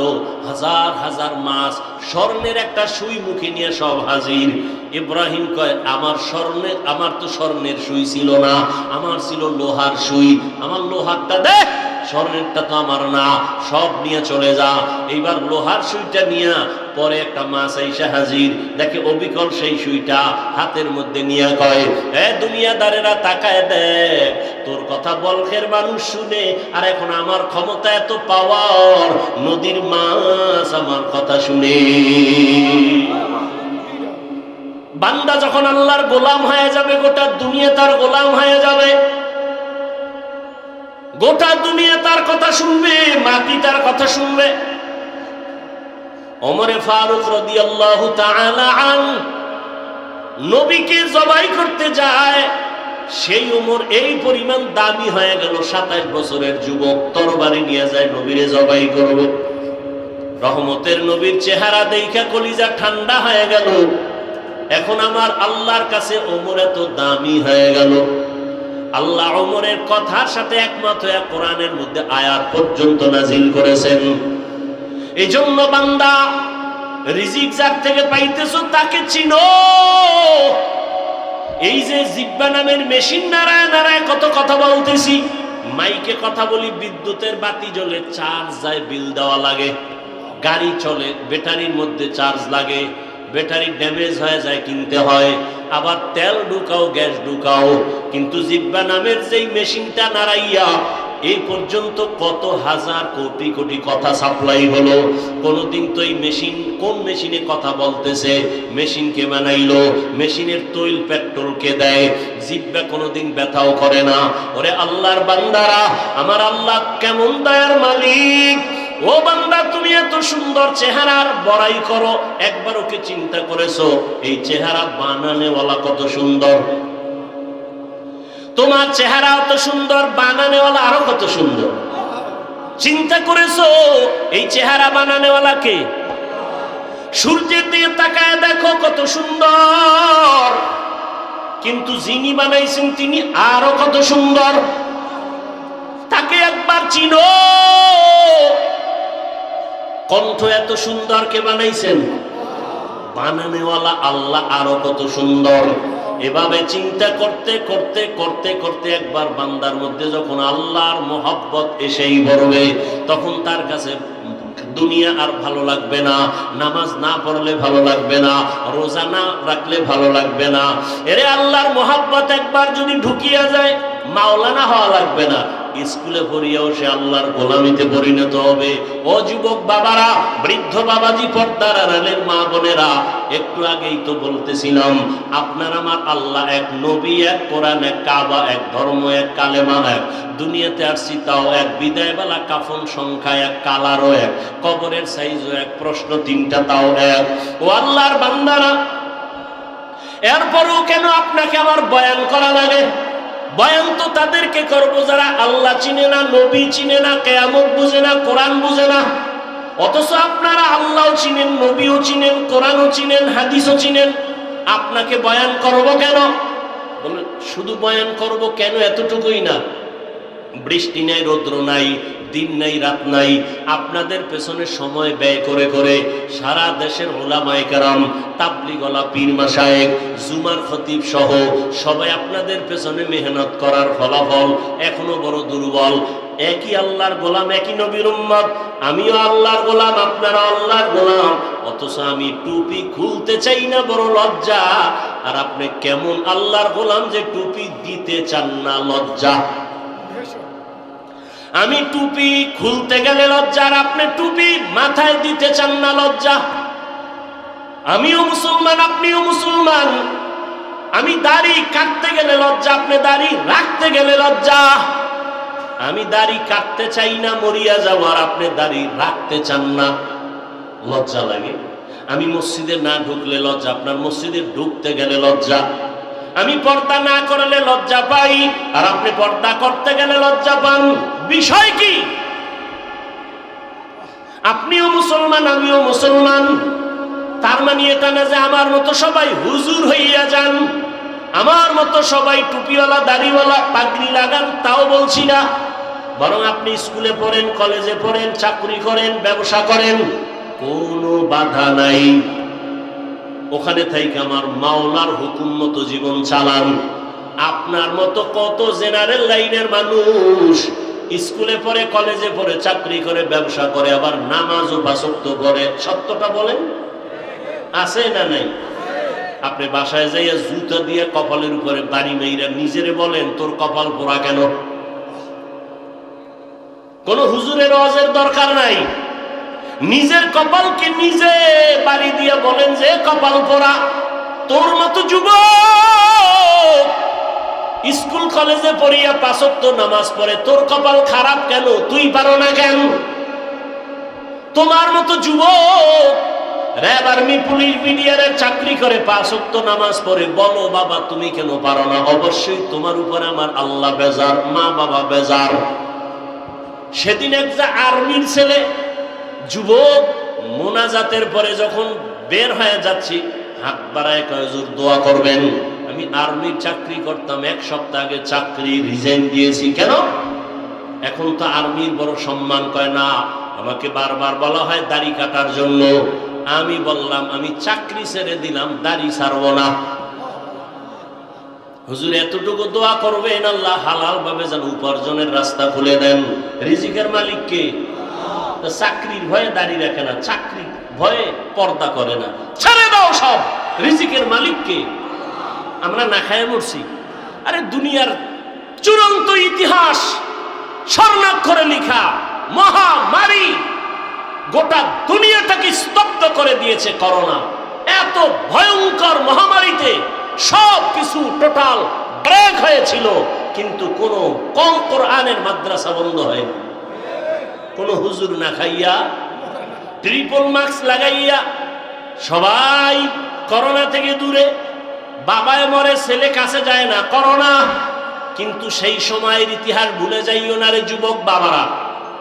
হাজার হাজার মাছ স্বর্ণের একটা সুই মুখে নিয়ে সব হাজির ইব্রাহিম কয় আমার তো স্বর্ণের সুই ছিল না আমার ছিল লোহার সুই আমার লোহারটা দে স্বর্ণেরটা তো আমার না সব নিয়ে চলে যা এইবার লোহার সুইটা নিয়ে পরে একটা মাছ আইসা হাজির দেখে অবিকল সেই সুইটা হাতের মধ্যে নিয়ে কয় এ দুনিয়াদারেরা তাকায় দেখ তোর কথা বলখের মানুষ শুনে আর এখন আমার ক্ষমতা এত পাওয়ার নদীর মাছ আমার কথা শুনে বান্দা যখন আল্লাহর গোলাম হয়ে যাবে গোটা দুনিয়া তার গোলাম হয়ে যাবে গোটা দুনিয়া তার কথা শুনবে মাটি তার কথা শুনবে ওমরে ফারুক রাদিয়াল্লাহু তাআলা আন নবীকে জবাই করতে যায় সেই উমর এই পরিমাণ দামি হয়ে গেল 27 বছরের যুবক তরবারি নিয়ে যায় নবীরে জবাই করবে রহমতের নবীর চেহারা দেখা কলিজা ঠান্ডা হয়ে গেল এখন আমার আল্লাহর কাছে ওমর এত দামি হয়ে গেল আল্লাহ ওমরের কথার সাথে একমত হয়ে কোরআনের মধ্যে আয়াত পর্যন্ত নাজিল করেছেন এইজন্য বান্দা রিজিক যার থেকে পাইতেছো তাকে চিনো এই যে জিব্বা নামের মেশিন নাড়ায় নাড়ায় কত কথা বলতেছি মাইকে কথা বলি বিদ্যুতের বাতি জ্বলে চার্জ যায় বিল দেওয়া লাগে গাড়ি চলে ব্যাটারির মধ্যে চার্জ লাগে ব্যাটারি ড্যামেজ হয়ে যায় কিনতে হয় আবার তেল ঢুকাও গ্যাস ঢুকাও কিন্তু জিব্বা নামের যেই মেশিনটা নাড়াইয়া এই পর্যন্ত কত হাজার কোটি কোটি কথা সাপ্লাই হলো কোনদিন তো এই মেশিন কোন মেশিনে কথা বলতেছে মেশিনকে বানাইলো মেশিনের তৈল পেট্রোল কে দেয় জিব্বা কোনদিন ব্যথাও করে না ওরে আল্লাহর বান্দারা আমার আল্লাহ কেমন দয়ার মালিক ও বান্দা তুমি এত সুন্দর চেহারার বড়াই করো একবার ওকে চিন্তা করেছো এই চেহারা বানানেওয়ালা কত সুন্দর তোমার চেহারা এত সুন্দর বানানেওয়ালা আরো কত সুন্দর চিন্তা করেছো এই চেহারা বানানেওয়ালা কে সূর্যের দিকে তাকায় দেখো কত সুন্দর কিন্তু যিনি বানাইছেন তিনি আরো কত সুন্দর তাকে একবার চিনো কণ্ঠ এত সুন্দর কে বানাইছেন বানানেওয়ালা আল্লাহ আরো কত সুন্দর। এভাবে চিন্তা করতে করতে করতে করতে একবার বান্দার মধ্যে যখন আল্লাহর মহব্বত এসেই পড়বে, তখন তার কাছে দুনিয়া আর ভালো লাগবে না, নামাজ না পড়লে ভালো লাগবে না, রোজা না রাখলে ভালো লাগবে না। এরে আল্লাহর মহব্বত একবার যদি ঢুকিয়া যায়, মাওলানা হওয়া লাগবে না, স্কুলে পড়িয়াও সে আল্লাহর গোলামিতে পরিণত হবে। ও যুবক বাবারা, বৃদ্ধ বাবাজি, পর্দার আড়ালের মা বোনেরা, একটু আগেই তো বলতেছিলাম আপনার আমার আল্লাহ এক, নবী এক, কোরআন এক, কাবা এক, ধর্ম এক, কালেমা এক, দুনিয়াতে আসছি তাও এক, বিদায়বেলা কাফন সংখ্যা এক, কালারও এক, কবরের সাইজও এক, প্রশ্ন তিনটা তাও এক। ও আল্লাহর বান্দারা, এরপরও কেন আপনাকে আমার বয়ান করা লাগে? বয়ান তো তাদেরকে করবো যারা আল্লাহ চিনে না, নবী চিনে না, কিয়ামত বুঝে না, কোরআন বুঝে না। অথচ আপনারা আল্লাহও চিনেন, নবীও চিনেন, কোরআনও চিনেন, হাদিসও চিনেন, আপনাকে বয়ান করবো কেন? শুধু বয়ান করব কেন এতটুকুই না, বৃষ্টি নাই, রৌদ্র নাই, দিন নাই, রাত নাই, আপনাদের পেছনে সময় ব্যয় করে করে সারা দেশের উলামায়ে কেরাম, তাবলীগওয়ালা, পীর মাশায়েখ, জুমার খতিব সহ সবাই আপনাদের পেছনে মেহনত করার ফলাফল এখনো বড় দুর্বল। একই আল্লাহর গোলাম, একই নবীর উম্মত, আমিও আল্লাহর গোলাম, আপনারা আল্লাহর গোলাম, অথচ আমি টুপি খুলতে চাই না, বড় লজ্জা। আর আপনি কেমন আল্লাহর গোলাম যে টুপি দিতে চান না, লজ্জা। আমি টুপি খুলতে গেলে লজ্জা, আর আপনি টুপি মাথায় দিতে চান না, লজ্জা। আমিও মুসলমান, আপনিও মুসলমান, আমি দাড়ি কাটতে গেলে লজ্জা, আপনি দাড়ি রাখতে গেলে লজ্জা। আমি দাড়ি কাটতে চাই না, মরিয়া যাব, আর আপনি দাড়ি রাখতে চান না, লজ্জা লাগে। আমি মসজিদে না ঢুকলে লজ্জা, আপনার মসজিদে ঢুকতে গেলে লজ্জা। আমি পর্দা না করলে লজ্জা পাই, আর আপনি পর্দা করতে গেলে লজ্জা পান। বিষয় কি? আপনিও মুসলমান, আমিও মুসলমান। তার মানে এটা না যে আমার মতো সবাই হুজুর হইয়া যান, আমার মতো সবাই টুপিওয়ালা, দাড়িওয়ালা, পাগড়ি লাগান, তাও বলছি না। বরং আপনি স্কুলে পড়েন, কলেজে পড়েন, চাকরি করেন, ব্যবসা করেন, কোনো বাধা নাই, ওখানে থেকে আমার মাওলার হুকুম মতো জীবন চালান। আপনার মতো কত জেনারেল লাইনের মানুষ স্কুলে পড়ে, কলেজে পড়ে, চাকরি করে, ব্যবসা করে, আবার নামাজও পাঁচওয়াক্ত করে। সত্যটা বলেন, আছে না নাই? আপনি বাসায় যাইয়া জুতা দিয়ে কপালের উপরে বাড়ি মেইরা নিজেরে বলেন, তোর কপাল পোড়া কেন? কোন হুজুরের ওয়াজের দরকার নাই, নিজের কপালকে নিজে বাড়ি দিয়ে বলেন যে কপাল পোড়া। তোর মতো যুবক স্কুল কলেজে পড়িয়া পাঁচওয়াক্ত নামাজ পড়ে, তোর কপাল খারাপ কেন? তুই পারো না কেন? তোমার মতো যুবক র্যাব, আর্মি, পুলিশ, বিডিআরের চাকরি করে, পাঁচওয়াক্ত নামাজ পড়ে, বলো বাবা তুমি কেন পারো না? অবশ্যই তোমার উপরে আমার আল্লাহ বেজার, মা বাবা বেজার। সেদিন একটা আর্মির ছেলে যুবক মোনাজাতের পরে যখন বের হয়ে যাচ্ছি, হাত বাড়ায় কয়, হুজুর দোয়া করবেন। আমি আর্মির চাকরি করতাম, এক সপ্তাহ আগে চাকরি রিজাইন দিয়েছি। কেন? এখন তো আর্মির বড় সম্মান। কয় না, আমাকে বারবার বলা হয় দাড়ি কাটার জন্য। আমি বললাম আমি চাকরি ছেড়ে দিলাম, দাড়ি ছাড়বো না। হুজুর এতটুকু দোয়া করবেন, আল্লাহ হালাল ভাবে যেন উপার্জনের রাস্তা খুলে দেন। রিজিকের মালিক কে? চাকরির ভয়ে দাড়ি রাখে না, চাকরির ভয়ে পর্দা করে না। ছেড়ে দাও সব, রিজিকের মালিক কে? আমরা না খায় মরছি। আরে দুনিয়ার চূড়ান্ত ইতিহাস স্বর্ণাক্ষরে লেখা মহামারী গোটা দুনিয়াটাকে স্তব্ধ করে দিয়েছে করোনা। এত ভয়ঙ্কর মহামারীতে সব কিছু টোটাল ব্রেক হয়েছিল, কিন্তু কোনো কোরআনের মাদ্রাসা বন্ধ হয়নি। কোন হুজুর না খাইয়া, ট্রিপল মাস্ক লাগাইয়া সবাই করোনা থেকে দূরে। বাবায় মরে, ছেলে কাছে যায় না, করোনা। কিন্তু সেই সময়ের ইতিহাস ভুলে যাইও না রে যুবক বাবারা।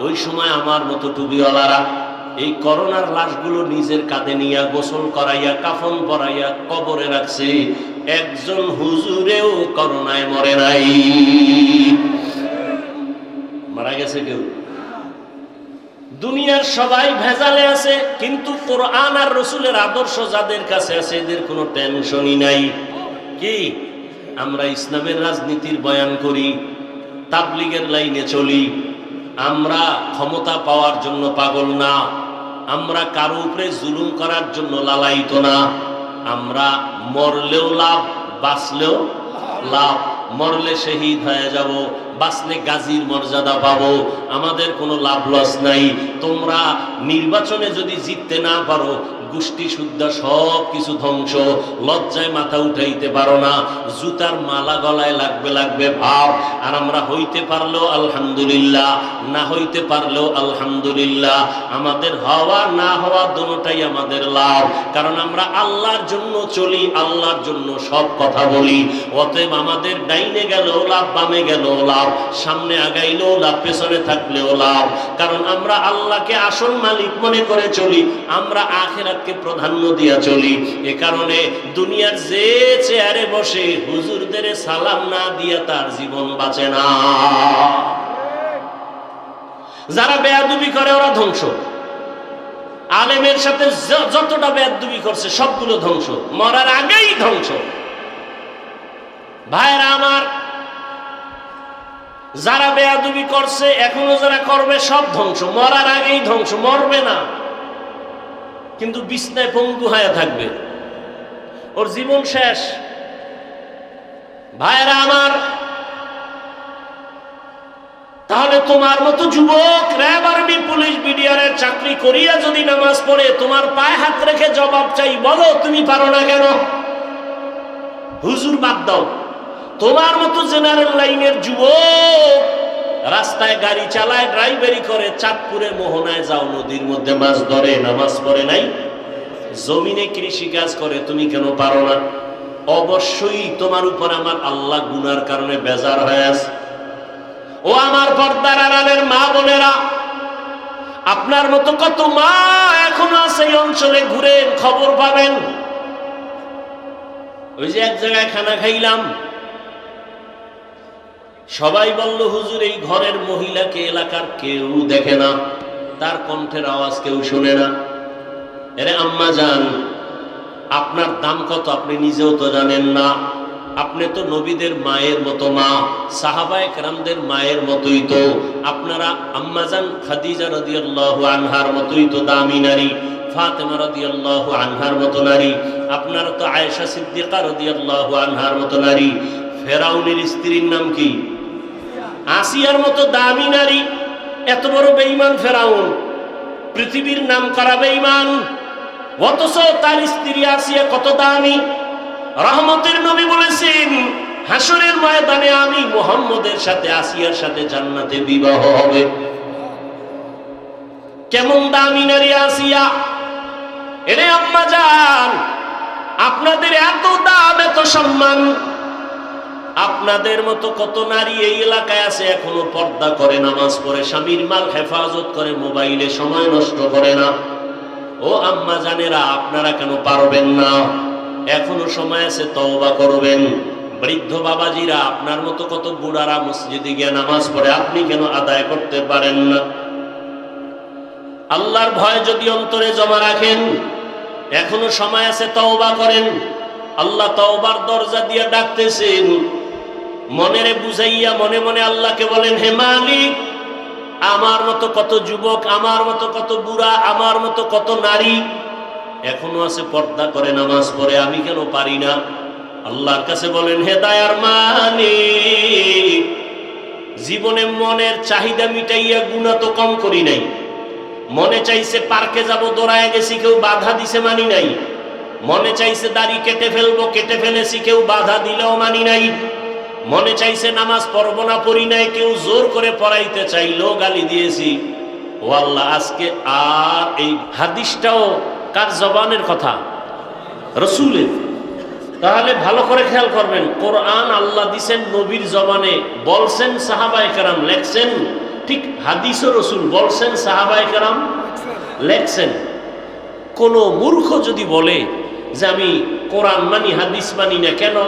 ওই সময় আমার মতো টুপিওয়ালারা এই করোনার লাশগুলো নিজের কাঁধে নিয়ে গোসল করাইয়া, কাফন পরাইয়া কবরে রাখছে। একজন হুজুরেও করোনায় মরে নাই। মারা গেছে কেউ? দুনিয়ার সবাই ভেজালে আছে, কিন্তু কোরআন আর রসুলের আদর্শ যাদের কাছে আছে এদের কোনো টেনশনই নাই। কি আমরা ইসলামের রাজনীতির বয়ান করি, তাবলিগের লাইনে চলি, আমরা ক্ষমতা পাওয়ার জন্য পাগল না, আমরা কারো উপরে জুলুম করার জন্য লালায়িত না, আমরা মরলেও লাভ বাঁচলেও লাভ, মরলে শহীদ হয়ে যাব, বাঁচলে গাজীর মর্যাদা পাবো, আমাদের কোনো লাভ লস নাই। তোমরা নির্বাচনে যদি জিততে না পারো গোষ্ঠী শুদ্ধা সব কিছু ধ্বংস, লজ্জায় মাথা উঠাইতে পারো না, জুতার মালা গলায় লাগবে লাগবে ভাব। আর আমরা হইতে পারলেও আলহামদুলিল্লাহ, না হইতে পারলেও আলহামদুলিল্লাহ, আমাদের হওয়া না হওয়া দুটোটাই আমাদের লাভ, কারণ আমরা আল্লাহর জন্য চলি, আল্লাহর জন্য সব কথা বলি। অতএব আমাদের ডাইনে গেলেও লাভ, বামে গেলেও লাভ, সামনে আগাইলেও লাভ, পেছনে থাকলেও লাভ, কারণ আমরা আল্লাহকে আসল মালিক মনে করে চলি, আমরা আখিরাতকে প্রাধান্য দিয়া চলি। এ কারণে দুনিয়ার যে চেয়ারে বসে হুজুরদের সালাম না দিয়া তার জীবন বাঁচে না। যারা বেয়াদবি করে ওরা ধ্বংস, আলেমের সাথে যতটা বেয়াদবি করছে সবগুলো ধ্বংস, মরার আগেই ধ্বংস। ভাইরা আমার, যারা বেয়াদবি করছে এখনো যারা করবে সব ধ্বংস, মরার আগেই ধ্বংস। মরবে না কিন্তু বিছনায় পঙ্গু হয়ে থাকবে, ওর জীবন শেষ। ভাইরা আমার, তাহলে তোমার মতো যুবক র্যাব, আর্মি, পুলিশ, বিডিআরের চাকরি করিয়া যদি নামাজ পড়ে তোমার পায়ে হাত রেখে জবাব চাই, বলো তুমি পারো না কেন? হুজুর বাদ দাও, তোমার মতো জেনারেল লাইনের যুবক রাস্তায় গাড়ি চালায়, ড্রাইভারি করে, চাঁদপুরে মোহনায় যাও, নদীর মধ্যে মাছ ধরে, নামাজ পড়ে নাই, জমিনে কৃষি কাজ করে, তুমি কেন পারো না? অবশ্যই তোমার উপর আমার আল্লাহ গুনার কারণে বেজার হয়ে আছে। ও আমার পর্দার আড়ালের মা বোনেরা, আপনার মতো কত মা এখনো আছে এই অঞ্চলে, ঘুরেন খবর পাবেন। ওই যে এক জায়গায় খানা খাইলাম, সবাই বলল হুজুর এই ঘরের মহিলাকে এলাকার কেউ দেখে না, তার কণ্ঠের আওয়াজ কেউ শুনে না। এরে আম্মা জান, আপনার দাম কত আপনি নিজেও তো জানেন না। আপনি তো নবীদের মায়ের মতো মা, সাহাবায়ে কেরামদের মায়ের মতোই তো। আপনারা আম্মাজান খাদিজা রাদিয়াল্লাহু আনহার মতোই তো দামি নারী, ফাতেমা রাদিয়াল্লাহু আনহার মতো নারী। আপনারা তো আয়েশা সিদ্দিকা রাদিয়াল্লাহু আনহার মতো নারী। ফেরাউনের স্ত্রীর নাম কি? আসিয়ার মতো দামি নারী। এত বড় বেঈমান ফেরাউন, পৃথিবীর নাম করা বেঈমান, অথচ তার স্ত্রী আসিয়া কত দামি। রহমতের নবী বলেছেন হাসরের ময়দানে আমি মুহাম্মদের সাথে আসিয়ার সাথে জান্নাতে বিবাহ হবে। কেমন দামি নারী আসিয়া! এরে আম্মা জান, আপনাদের এত দাম, এত সম্মান, আপনাদের মতো কত নারী এই এলাকায় আছে এখনো পর্দা করে, নামাজ পড়ে, স্বামীর মাল হেফাজত করে, মোবাইলে সময় নষ্ট করে না। ও আম্মা জানেরা, আপনারা কেন পারবেন না? এখনো সময় আছে, তওবা করবেন। বৃদ্ধ বাবাজিরা, আপনার মতো কত বুড়ারা মসজিদে গিয়ে নামাজ পড়ে, আপনি কেন আদায় করতে পারেন না? আল্লাহর ভয় যদি অন্তরে জমা রাখেন, এখনো সময় আছে, তওবা করেন। আল্লাহ তওবার দরজা দিয়ে ডাকতেছেন। মনেরে বুঝাইয়া মনে মনে আল্লাহকে বলেন, হে মালিক, আমার মতো কত যুবক, আমার মতো কত বুড়া, আমার মতো কত নারী এখনো আছে পর্দা করে, নামাজ পড়ে, আমি কেন পারি না? আল্লাহর কাছে বলেন, হে দয়ার মালিক, জীবনে মনের চাহিদা মিটাইয়া গুনাহ তো কম করি নাই। মনে চাইছে পার্কে যাব, দৌড়ায় গেছি, কেউ বাধা দিছে, মানি নাই। মনে চাইছে দাড়ি কেটে ফেলবো, কেটে ফেলেছি, কেউ বাধা দিলেও মানি নাই। মনে চাইছে নামাজ পড়বো না, পড়ি নাই, কেউ জোর করে পড়াইতে চাইলেও গালি দিয়েছি। ও আল্লাহ, আজকে আর এই হাদিসটাও কার জবানের কথা? রসুলের। তাহলে ভালো করে খেয়াল করবেন, কোরআন আল্লাহ দিছেন নবীর জবানে, বলছেন সাহাবায়ে কেরাম, লেখছেন। ঠিক হাদিসও রসুল বলছেন, সাহাবায়ে কেরাম লেখছেন। কোন মূর্খ যদি বলে যে আমি কোরআন মানি, হাদিস মানি না, কেন?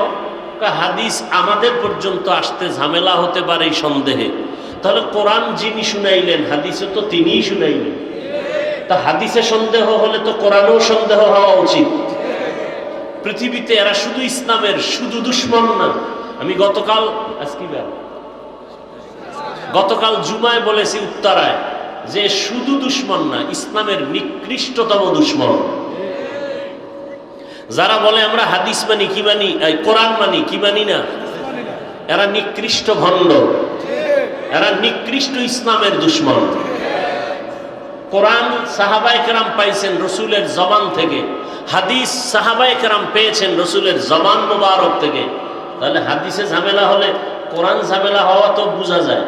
হাদিস আমাদের পর্যন্ত আসতে ঝামেলা হতে পারে এই সন্দেহে। তাহলে কোরআন যিনি শুনাইলেন হাদিসে তো তিনিই শুনাইলেন। তা হাদিসে সন্দেহ হলে তো কোরআনেও সন্দেহ হওয়া উচিত। পৃথিবীতে এরা শুধু ইসলামের শুধু দুশ্মন না। আমি গতকাল জুমায় বলেছি উত্তরায় যে শুধু দুশ্মন না, ইসলামের নিকৃষ্টতম দুশ্মন। যারা বলে আমরা হাদিস মানি কি মানি, কোরআন মানি কি মানি না, এরা নিকৃষ্ট ভণ্ড, এরা নিকৃষ্ট ইসলামের দুশ্মন। কোরআন সাহাবায়ে কেরাম পাইছেন রসুলের জবান থেকে, হাদিস সাহাবায়ে কেরাম পেয়েছেন রসুলের জবান মোবারক থেকে। তাহলে হাদিসে ঝামেলা হলে কোরআন ঝামেলা হওয়া তো বোঝা যায়।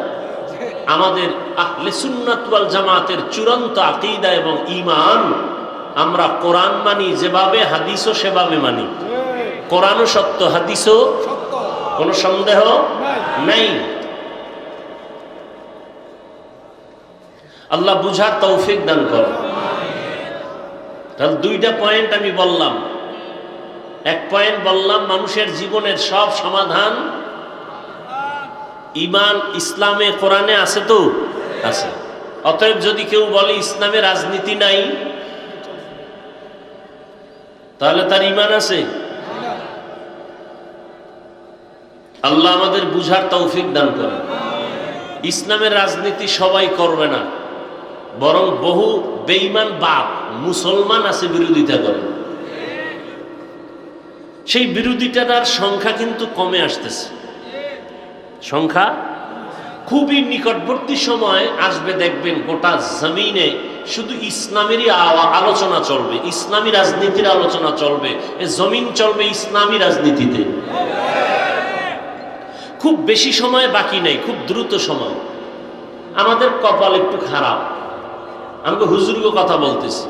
আমাদের আহলে সুন্নাত ওয়াল জামাতের চূড়ান্ত আকীদা এবং ঈমান, আমরা কোরআন মানি যেভাবে, হাদিসও সেভাবে মানি। কোরআনও সত্য, হাদিসও কোনো সন্দেহ নাই। আল্লাহ বুঝার তৌফিক দান করেন। তাহলে দুইটা পয়েন্ট আমি বললাম। এক পয়েন্ট বললাম মানুষের জীবনের সব সমাধান ঈমান ইসলামে কোরআনে আছে তো আছে। অতএব যদি কেউ বলে ইসলামে রাজনীতি নাই, তাহলে তার ঈমান আছে? আল্লাহ আমাদের বুঝার তৌফিক দান করেন। ইসলামের রাজনীতি সবাই করবে না, বরং বহু বেঈমান বাপ মুসলমান আছে বিরোধিতা করে। সেই বিরোধিতার সংখ্যা কিন্তু কমে আসতেছে, সংখ্যা খুবই নিকটবর্তী সময় আসবে, দেখবেন গোটা জমিনে শুধু ইসলামেরই আলোচনা চলবে, ইসলামী রাজনীতির আলোচনা চলবে। এ জমিন চলবে ইসলামী রাজনীতিতে। খুব বেশি সময় বাকি নেই, খুব দ্রুত সময়। আমাদের কপাল একটু খারাপ, আমাকে হুজুরকে কথা বলতেছি,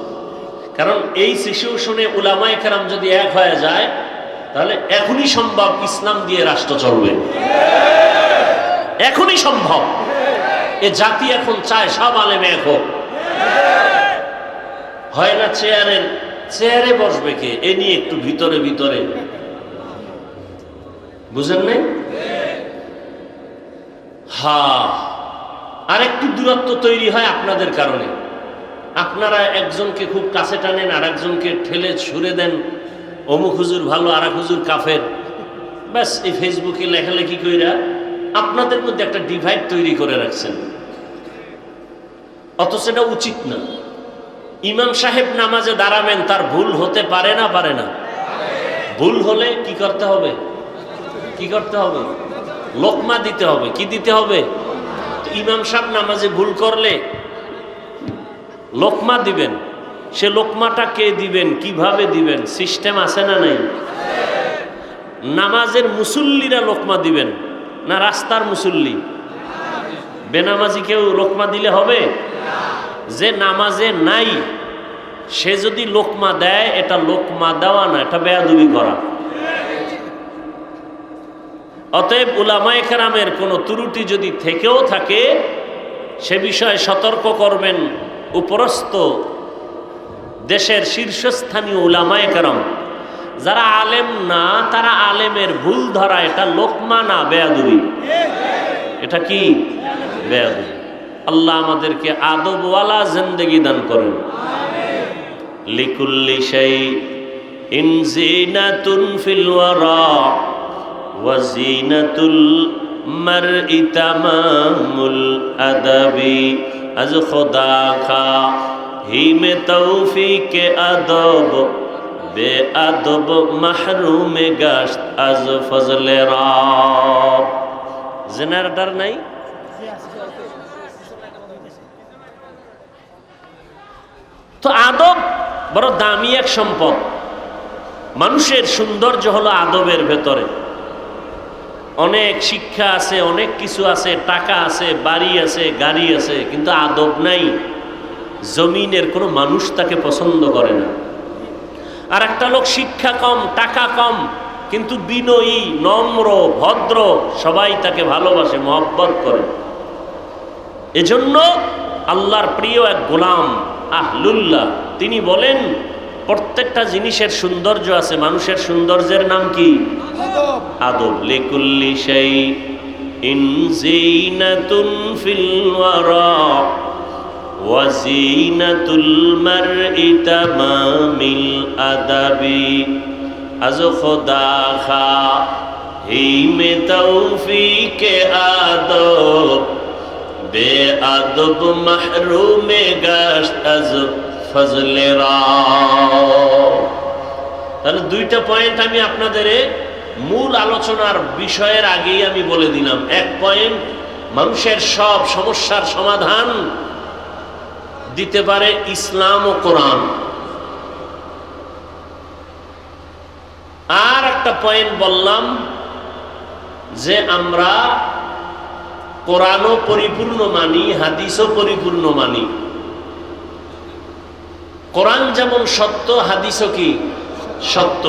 কারণ এই সিচুয়েশনে উলামায়ে কেরাম যদি এক হয়ে যায়, তাহলে এখনই সম্ভব ইসলাম দিয়ে রাষ্ট্র চলবে, এখনই সম্ভব। এ জাতি এখন চায় সব আলেম এক হোক। হয় না চেয়ারে বসবে কে, এ নিয়ে একটু ভিতরে ভিতরে, বুঝেন নাই? আর একটু দূরত্ব তৈরি হয় আপনাদের কারণে। আপনারা একজনকে খুব কাছে টানেন, আর একজনকে ঠেলে ছুড়ে দেন, অমুক হুজুর ভালো, আর এক হুজুর কাফের। ব্যাস এই ফেসবুকে লেখালেখি কইরা আপনাদের মধ্যে একটা ডিভাইড তৈরি করে রাখছেন, অথচ এটা উচিত না। ইমাম সাহেব নামাজে দাঁড়াবেন, তার ভুল হতে পারে না? পারে না? ভুল হলে কি করতে হবে? কি করতে হবে? লোকমা দিতে হবে। কি দিতে হবে? ইমাম সাহেব নামাজে ভুল করলে লোকমা দিবেন, সে লোকমাটা কে দিবেন, কিভাবে দিবেন, সিস্টেম আছে না নাই? নামাজের মুসল্লিরা লোকমা দিবেন না রাস্তার মুসল্লি? বেনামাজি কেউ লোকমা দিলে হবে? যে নামাজে নাই সে যদি লোকমা দেয়, এটা লোকমা দেওয়া না, এটা বেয়াদবি করা। অতএব উলামায়ে কেরামের কোনো ত্রুটি যদি থেকেও থাকে, সে বিষয়ে সতর্ক করবেন উপরস্থ দেশের শীর্ষস্থানীয় উলামায়ে কেরাম। যারা আলেম না, তারা আলেমের ভুল ধরা, এটা লোকমা না, বেয়াদবি। এটা কি? বেয়াদবি। আল্লাহ আমাদেরকে আদবওয়ালা জিন্দেগি দান করেন। লিকুল্লি শাইইন জিনাতুন ফিল ওয়ারা ওয়া জিনাতুল মারই তামামুল আদাবি। আজ খোদা খা হি মে তৌফিকে আদব, বে আদব মাহরুমে গাশত আজ ফজলে রব। জেনারেটর নাই? তো আদব বড় দামি এক সম্পদ। মানুষের সৌন্দর্য হলো আদবের ভেতরে। অনেক শিক্ষা আছে, অনেক কিছু আছে, টাকা আছে, বাড়ি আছে, গাড়ি আছে, কিন্তু আদব নাই। জমিনের কোনো মানুষ তাকে পছন্দ করে না। আর একটা লোক শিক্ষা কম, টাকা কম, কিন্তু বিনয়ী, নম্র, ভদ্র, সবাই তাকে ভালোবাসে, মহব্বত করে। এজন্য আল্লাহর প্রিয় এক গোলাম আহলুল্লাহ তিনি বলেন, প্রত্যেকটা জিনিসের সৌন্দর্য আছে, মানুষের সৌন্দর্যের নাম কি? আদব। লিকুল্লি শাইইন ইন জিনাতুন ফিল ওয়ারা ওয়া জিনাতুল মারই তামামিল আদাবি আজ খুদা খা হি মে তৌফিকে আদব বে আদব মাহরুমে গাশত আজ ফজলে রা। তাহলে দুইটা পয়েন্ট আমি আপনাদের মূল আলোচনার বিষয়ের আগেই আমি বলে দিলাম। এক পয়েন্ট, মানুষের সব সমস্যার সমাধান দিতে পারে ইসলাম ও কোরআন। আর একটা পয়েন্ট বললাম যে আমরা কোরআনও পরিপূর্ণ মানি, হাদিসও পরিপূর্ণ মানি। কোরআন যেমন সত্য, হাদিসও কি সত্য।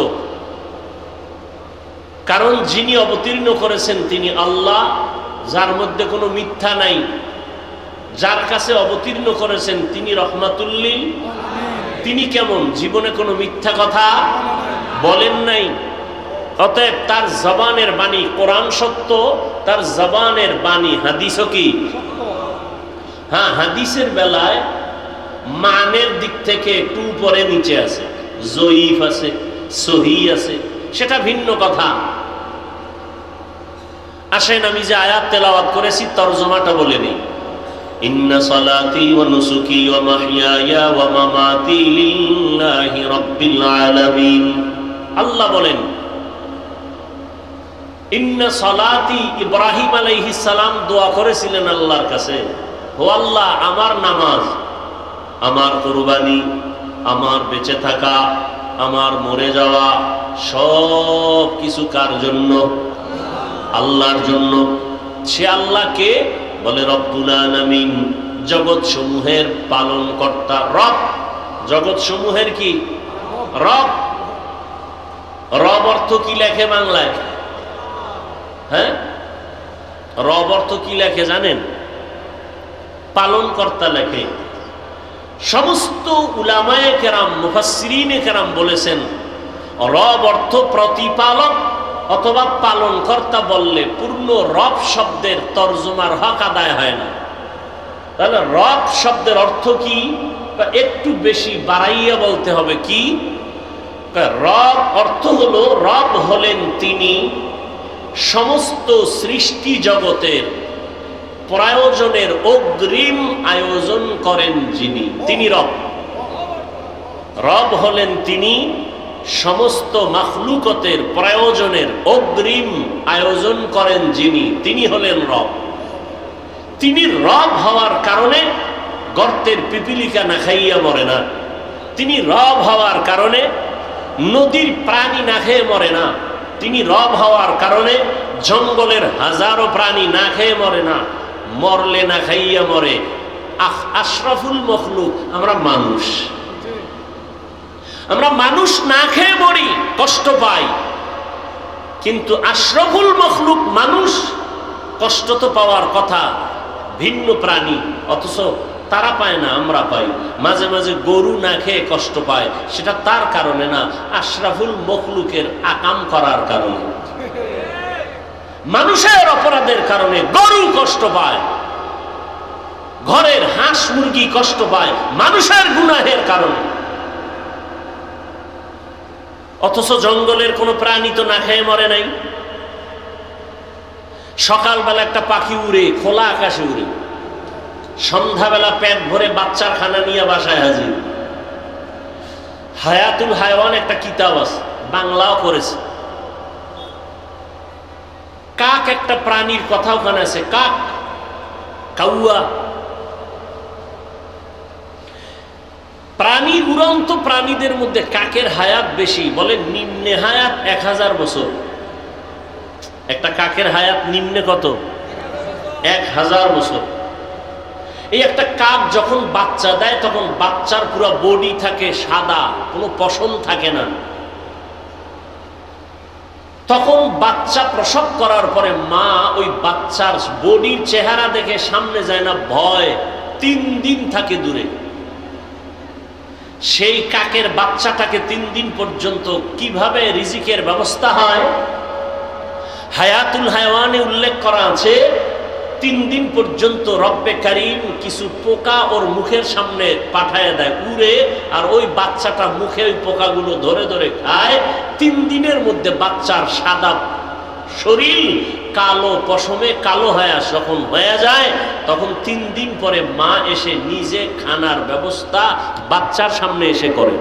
কারণ যিনি অবতীর্ণ করেছেন তিনি আল্লাহ, যার মধ্যে কোনো মিথ্যা নাই। যার কাছে অবতীর্ণ করেছেন তিনি রহমাতুল্লিল। তিনি কেমন? জীবনে কোনো মিথ্যা কথা বলেন নাই। অতএব তার জবানের বাণী কোরআন সত্য, তার জবানের বাণী হাদিসও কি। হ্যাঁ, হাদিসের বেলায় মানের দিক থেকে একটু উপরে নিচে আছে, জয়ীফ আছে, সহি আছে, সেটা ভিন্ন কথা। আসেন আমি যে আয়াত তেলাওয়াত করেছি তরজমাটা বলে নিই। ইন্না সালাতি ওয়া নুসুকি ওয়া মাহইয়ায়া ওয়া মামাতি লিল্লাহি রাব্বিল আলামিন। আল্লাহ বলেন ইন্না সালাতি, ইব্রাহিম আলাইহিস সালাম দোয়া করেছিলেন আল্লাহর কাছে, ও আল্লাহ আমার নামাজ, আমার কুরবানি, আমার বেঁচে থাকা, আমার মরে যাওয়া, সব কিছু কার জন্য? আল্লাহর জন্য। সে আল্লাহকে বলে রব্বুল আলামিন, জগৎ সমূহের পালন কর্তা, রব। জগৎ সমূহের কি রব? রব অর্থ কি লেখে বাংলায়? হ্যাঁ, রব অর্থ কি লেখে জানেন? পালন কর্তা লেখে। সমস্ত উলামায়ে কেরাম, মুফাসসিরিনে কেরাম বলেছেন রব অর্থ প্রতিপালক অথবা পালন কর্তা বললে পূর্ণ রব শব্দের তরজমার হক আদায় হয় না। তাহলে রব শব্দের অর্থ কি? একটু বেশি বাড়াইয়া বলতে হবে। কি রব অর্থ হলো, রব হলেন তিনি সমস্ত সৃষ্টি জগতের প্রয়োজনের অগ্রিম আয়োজন করেন যিনি, তিনি রব। রব হলেন তিনি সমস্ত মাখলুকতের প্রয়োজনের অগ্রিম আয়োজন করেন যিনি, তিনি হলেন রব। তিনি রব হওয়ার কারণে গর্তের পিপিলিকা না খাইয়া মরে না। তিনি রব হওয়ার কারণে নদীর প্রাণী না খেয়ে মরে না। তিনি রব হওয়ার কারণে জঙ্গলের হাজারো প্রাণী না খেয়ে মরে না, মরলে না খাইয়া মরে। আশরাফুল মখলুক আমরা মানুষ, আমরা মানুষ না খেয়ে মরি, কষ্ট পাই। কিন্তু আশরাফুল মখলুক মানুষ, কষ্ট তো পাওয়ার কথা। ভিন্ন প্রাণী অথচ তারা পায় না, আমরা পাই। মাঝে মাঝে গরু না খেয়ে কষ্ট পায়, সেটা তার কারণে না, আশরাফুল মখলুকের আকাম করার কারণে। মানুষের অপরাধের কারণে গরু কষ্ট পায়, ঘরের হাঁস মুরগি কষ্ট পায় মানুষের গুনাহের কারণে। অথচ জঙ্গলের কোনো প্রাণী তো না খেয়ে মরে নাই। সকালবেলা একটা পাখি উড়ে, খোলা আকাশে উড়ে, সন্ধ্যাবেলা পেট ভরে বাচ্চার খানা নিয়ে বাসায় হাজির। হায়াতুল হায়ওয়ান একটা কিতাব আছে, বাংলাও করেছে। কাক একটা প্রাণীর কথা ওখানে আছে, কাক, কাউয়া। প্রাণী, উড়ন্ত প্রাণীদের মধ্যে কাকের হায়াত বেশি, বলে নিম্নে হায়াত 1000 বছর। একটা কাকের হায়াত নিম্নে কত? 1000 বছর। এই একটা কাক যখন বাচ্চা দেয় তখন বাচ্চার পুরো বডি থাকে সাদা, কোনো পশম থাকে না। তখন বাচ্চা প্রসব করার পরে মা ওই বাচ্চার বডির চেহারা দেখে সামনে যায় না, ভয়, 3 দিন থাকে দূরে। সেই কাকের বাচ্চাটাকে 3 দিন পর্যন্ত কিভাবে রিজিকের ব্যবস্থা হয়, হায়াতুল হায়াওয়ানে উল্লেখ করা আছে 3 দিন পর্যন্ত রব্বে কারীম কিছু পোকা ওর মুখের সামনে পাঠায় দেয়, উড়ে, আর ওই বাচ্চাটা মুখে ওই পোকাগুলো ধরে ধরে খায়। 3 দিনের মধ্যে বাচ্চার সাদা শরীর কালো পশমে কালো হয়ে যখন হয়ে যায়, তখন 3 দিন পরে মা এসে নিজে খানার ব্যবস্থা বাচ্চার সামনে এসে করে।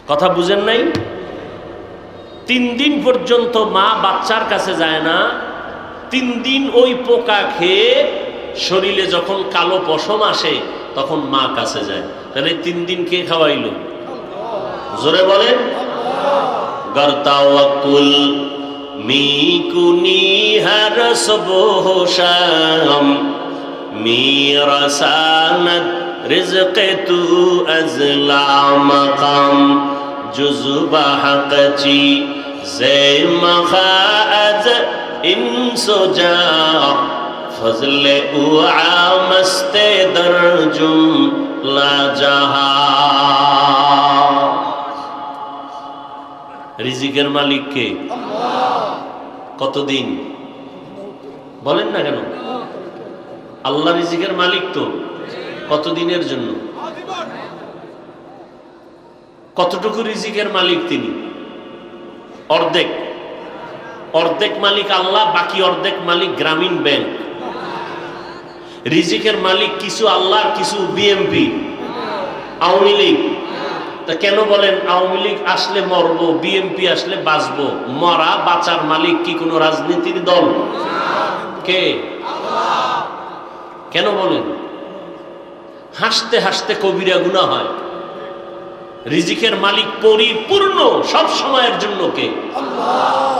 কথা বুঝেন নাই? 3 দিন পর্যন্ত মা বাচ্চার কাছে যায় না। 3 দিন ওই পোকা খেয়ে শরীরে যখন কালো পশম আসে তখন মা কাছে যায়। তাহলে 3 দিন কে খাওয়াইলো? জোরে বলেন। গরতাওয়াকুল মিকুনি হর সুবহ শাম মিরাসানাত রিজকে তু আজলা মাকাম জুজবা হাকচি জে মখাআজ ইনসুজা ফজলে উআ মস্তে দরজুম লা জাহা। রিজিকের মালিক কে? কতদিন বলেন না কেন? আল্লাহ রিজিকের মালিক তো। কতদিনের জন্য? কতটুকু রিজিকের মালিক তিনি? অর্ধেক। অর্ধেক মালিক আল্লাহ, বাকি অর্ধেক মালিক গ্রামীণ ব্যাংক। রিজিকের মালিক কিছু আল্লাহর, কিছু বিএমপি, আওয়ামী লীগ। তা কেন বলেন আওয়ামী লীগ আসলে মরবো, বিএমপি আসলে বাঁচবো? মরা বাঁচার মালিক কি কোনো রাজনীতির দল? কে? কেন বলেন? হাসতে হাসতে কবিরা গুনাহ হয়। রিজিকের মালিক পরিপূর্ণ সব সময়ের জন্য কে? আল্লাহ।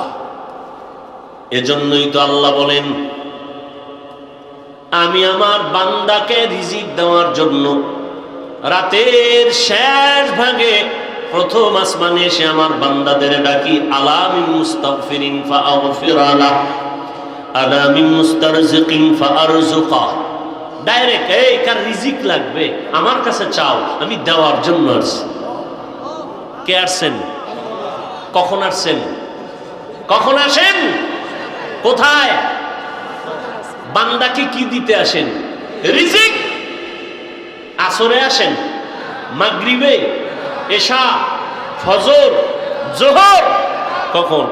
এজন্যই তো আল্লাহ বলেন, আমি আমার বান্দাকে রিজিক দেওয়ার জন্য রাতের শেষ ভাগে প্রথম আসমানে এসে আমার বান্দাদের ডাকি, আলা মিন মুস্তাগফিরিন ফাআগফির লাহ, আলা মিন মুস্তারজিকিন ফাআরযুকা। ডাইরেক্ট, এই কার রিজিক লাগবে আমার কাছে চাও, আমি দেওয়ার জন্য আসছি। কে আসছেন? কখন আসছেন? কখন আসেন? কোথায়? বান্দাকে কি দিতে আসেন? রিজিক। আসরে আসেন, মাগরিবে, এশা, ফজর, জোহর। কখন?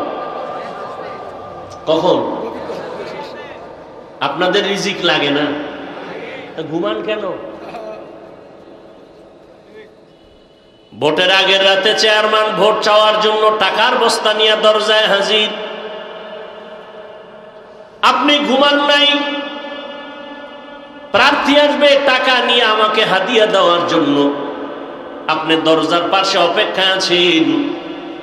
কখন? আপনাদের রিজিক লাগে না? ঘুমান কেন? ভোটের আগের রাতে চেয়ারম্যান ভোট চাওয়ার জন্য টাকার বস্তা নিয়ে দরজায় হাজির। আপনি ঘুমান নাই। প্রার্থী আসবে টাকা নিয়ে আমাকে হাদিয়া দেওয়ার জন্য, আপনি দরজার পাশে অপেক্ষায় আছেন,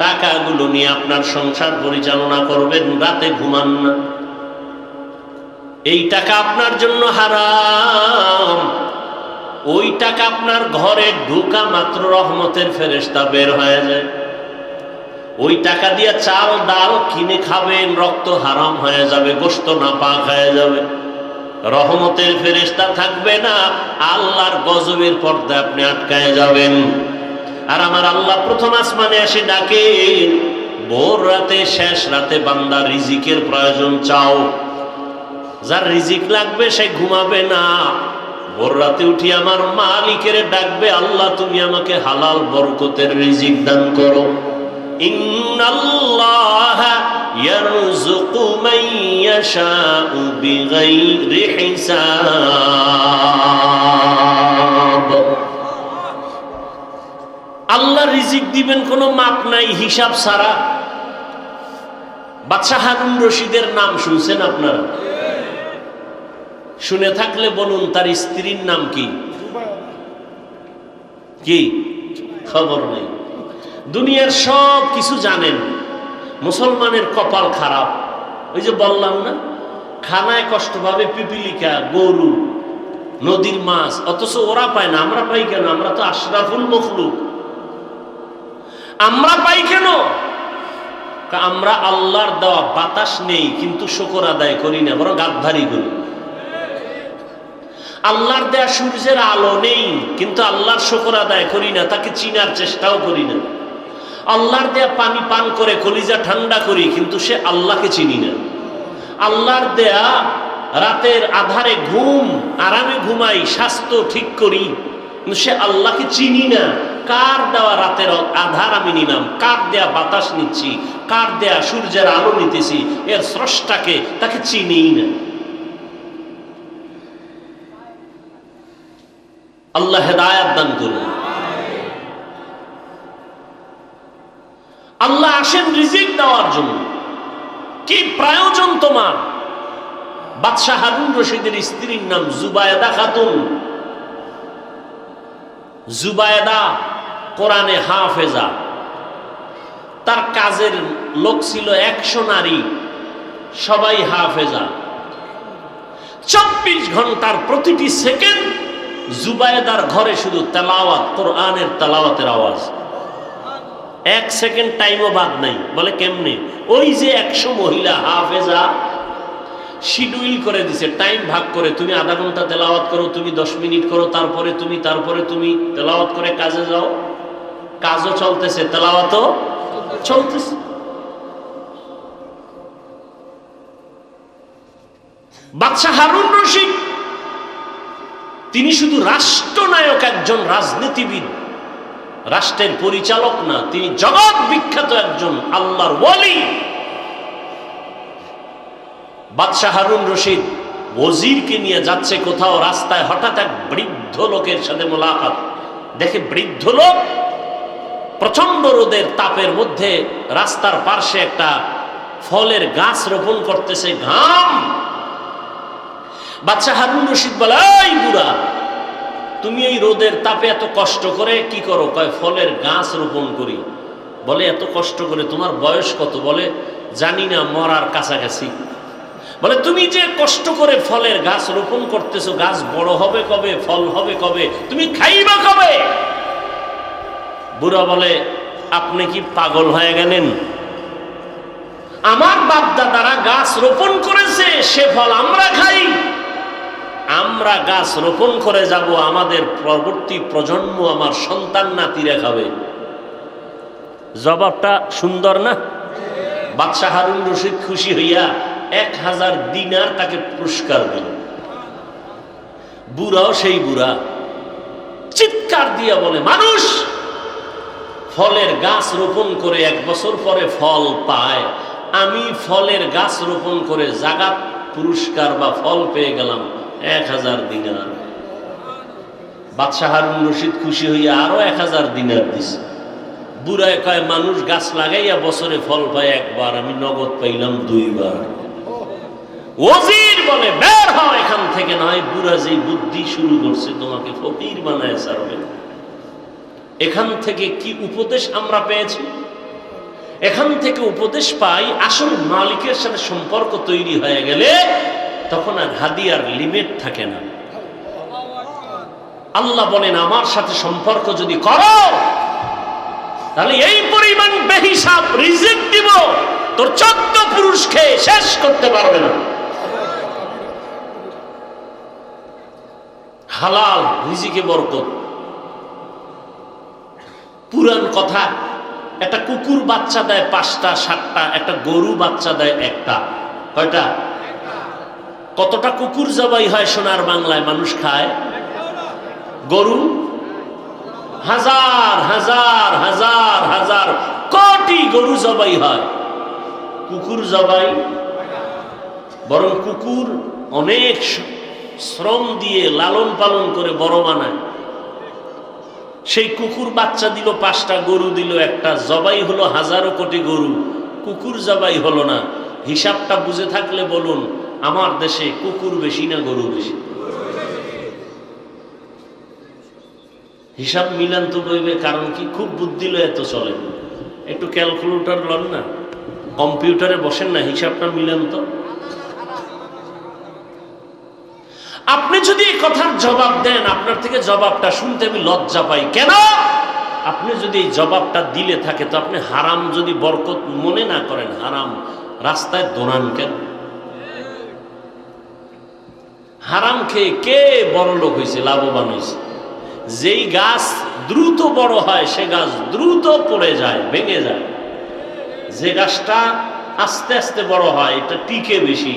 টাকাগুলো নিয়ে আপনার সংসার পরিচালনা করবেন, রাতে ঘুমান না। এই টাকা আপনার জন্য হারাম। ওই টাকা আপনার ঘরে ঢোকা মাত্র রহমতের ফেরেশতা বের হয়ে যায়। ওই টাকা দিয়ে চাল ডাল কিনে খাবেন, রক্ত হারাম হয়ে যাবে, গোশত নাপাক হয়ে যাবে, রহমতের ফেরেশতা থাকবে না, আল্লাহর গজবের পর্দায় আপনি আটকায় যাবেন। আর আমার আল্লাহ প্রথম আসমানে এসে ডাকেন, ভোর রাতে শেষ রাতে বান্দা রিজিকের প্রয়োজন চাও। যার রিজিক লাগবে সে ঘুমাবে না, ভোর রাতে উঠি আমার মালিকের ডাকবে, আল্লাহ তুমি আমাকে হালাল বরকতের রিজিক দান করো। ইন্নাল্লাহা ইয়ারযুকু মান ইয়াশাউ বিগাইরি হিসাব। আল্লাহ রিজিক দিবেন কোনো মাপ নাই, হিসাব ছাড়া। বাদশাহ হারুন রশিদের নাম শুনছেন আপনারা? শুনে থাকলে বলুন তার স্ত্রীর নাম কি? কি খবর নেই। দুনিয়ার সব কিছু জানেন, মুসলমানের কপাল খারাপ। ওই যে বললাম না, খানায় কষ্ট পাবে পিপিলিকা, গরু, নদীর মাছ, অথচ ওরা পায় না। আমরা পাই কেন? আমরা তো আশরাফুল মখলুক। আমরা পাই কেন? আমরা আল্লাহর দেওয়া বাতাস নেই কিন্তু শুকর আদায় করি না, বরং গাদ্দারি করি। আল্লাহর দেয়া সূর্যের আলো নেই কিন্তু আল্লাহর শুকর আদায় করি না, তাকে চিনার চেষ্টাও করি না। আল্লাহর দেয়া পানি পান করে কলিজা ঠান্ডা করি, কিন্তু সে আল্লাহকে চিনি না। আল্লাহর দেয়া রাতের আধারে ঘুম, আরামে ঘুমাই, স্বাস্থ্য ঠিক করি, কিন্তু সে আল্লাহকে চিনি না। কার দেওয়া রাতের আধার আমি নিলাম, কার দেয়া বাতাস নিচ্ছি, কার দেয়া সূর্যের আলো নিতেছি, এর স্রষ্টাকে তাকে চিনিই না। আল্লাহ হেদায়াত দান করুন। আল্লাহ আসেন রিজিক দেওয়ার জন্য। কি প্রয়োজন তোমার? বাদশাহ হারুন রশিদের স্ত্রীর নাম জুবায়েদা খাতুন। জুবায়েদা কোরআনে হাফেজা। তার কাজের লোক ছিল 100 নারী, সবাই হাফেজা। 24 ঘন্টার প্রতিটি সেকেন্ড জুবায়েদার ঘরে শুধু তেলাওয়াত, কোরআনের তেলাওয়াতের আওয়াজ। 1 সেকেন্ড টাইমও বাদ নাই। বলে কেমনে? ওই যে 100 মহিলা হাফেজা শিডিউল করে দিছে, টাইম ভাগ করে, তুমি আধা ঘন্টা তেলাওয়াত করো, তুমি 10 মিনিট করো, তারপরে তুমি তেলাওয়াত করে কাজে যাও। কাজও চলতেছে, তেলাওয়াতও চলতেছে। বাদশাহ হারুন রশিদ তিনি শুধু রাষ্ট্রনায়ক, একজন রাজনীতিবিদ, রাষ্ট্রের পরিচালক না, তিনি জগৎ বিখ্যাত একজন আল্লাহর ওয়ালি। বাদশাহ হারুন রশিদ ওজিরকে নিয়ে যাচ্ছে কোথাও, রাস্তায় হঠাৎ এক বৃদ্ধ লোকের সাথে মোলাকাত। দেখে বৃদ্ধ লোক প্রচন্ড রোদের তাপের মধ্যে রাস্তার পার্শ্বে একটা ফলের গাছ রোপণ করতেছে, ঘাম। বাদশাহ হারুন রশিদ বলে, এই বুড়া, তুমি এই রোদের তাপে এত কষ্ট করে কি করো? কয় ফলের গাছ রোপণ করি। বলে এত কষ্ট করে? তোমার বয়স কত? বলে জানি না, মরার কাছাকাছি। বলে তুমি যে কষ্ট করে ফলের গাছ রোপণ করতেছো, গাছ বড় হবে কবে? ফল হবে কবে? তুমি খাইবা কবে? বুড়া বলে, আপনি কি পাগল হয়ে গেলেন? আমার বাপ দাদারা গাছ রোপণ করেছে, সে ফল আমরা খাই। আমরা গাছ রোপণ করে যাব, আমাদের পরবর্তী প্রজন্ম, আমার সন্তান নাতিরা খাবে। জবাবটা সুন্দর না? বাদশাহ হারুন রশিদ খুশি হইয়া 1000 দিনার তাকে পুরস্কার দিল। বুড়াও সেই বুড়া, চিৎকার দিয়া বলে, মানুষ ফলের গাছ রোপণ করে 1 বছর পরে ফল পায়, আমি ফলের গাছ রোপণ করে জাগাত পুরস্কার বা ফল পেয়ে গেলাম 1000 দিনার। বাদশাহ হারুন রশিদ খুশি হইয়া আরো 1000 দিনার দিছে। বুড়ায় কয়, মানুষ গাছ লাগাইয়া বছরে ফল পায় একবার, আমি নগদ পাইলাম 2 বার। ওজির বলে, বের হও এখান থেকে, নয় বুড়া যে বুদ্ধি শুরু করছে তোমাকে ফকির বানায় ছাড়বে। এখান থেকে কি উপদেশ আমরা পেয়েছি? এখান থেকে উপদেশ পাই, আসল মালিকের সাথে সম্পর্ক তৈরি হয়ে গেলে তখন আর হাদিয়ার লিমিট থাকে না। আল্লাহ বলেন, আমার সাথে সম্পর্ক যদি করো তাহলে এই পরিমাণ বেহিসাব রিজিক দিব, তোর 14 পুরুষ খেয়ে শেষ করতে পারবে না। হালাল রিজিকে বরকত। পুরান কথা, একটা কুকুর বাচ্চা দেয় 5টা 7টা, একটা গরু বাচ্চা দেয় 1টা। কয়টা? কতটা কুকুর জবাই হয় সোনার বাংলায়? মানুষ খায়। গরু হাজার হাজার হাজার হাজার কোটি গরু জবাই হয়, কুকুর জবাই। বরং কুকুর অনেক শ্রম দিয়ে লালন পালন করে বড় বানায়। সেই কুকুর বাচ্চা দিল 5টা, গরু দিল 1টা, জবাই হলো হাজারো কোটি গরু, কুকুর জবাই হলো না। হিসাবটা বুঝে থাকলে বলুন, আমার দেশে কুকুর বেশি না গরু বেশি? হিসাব মিলান তো বইবে, কারণ কি? খুব বুদ্ধি লয় এত চলে। একটু ক্যালকুলেটর লন না, কম্পিউটারে বসেন না, হিসাবটা মিলান তো। আপনি যদি এই কথার জবাব দেন, আপনার থেকে জবাবটা শুনতে আমি লজ্জা পাই। কেন? আপনি যদি এই জবাবটা দিলে থাকে, তো আপনি হারাম যদি বরকত মনে না করেন, হারাম রাস্তায় দৌড়ান কেন? হারাম খেয়ে কে বড় লোক হয়েছে, লাভবান হয়েছে? যেই গাছ দ্রুত বড় হয় সে গাছ দ্রুত পড়ে যায়, ভেঙে যায়। যে গাছটা আস্তে আস্তে বড় হয় এটা টিকে বেশি।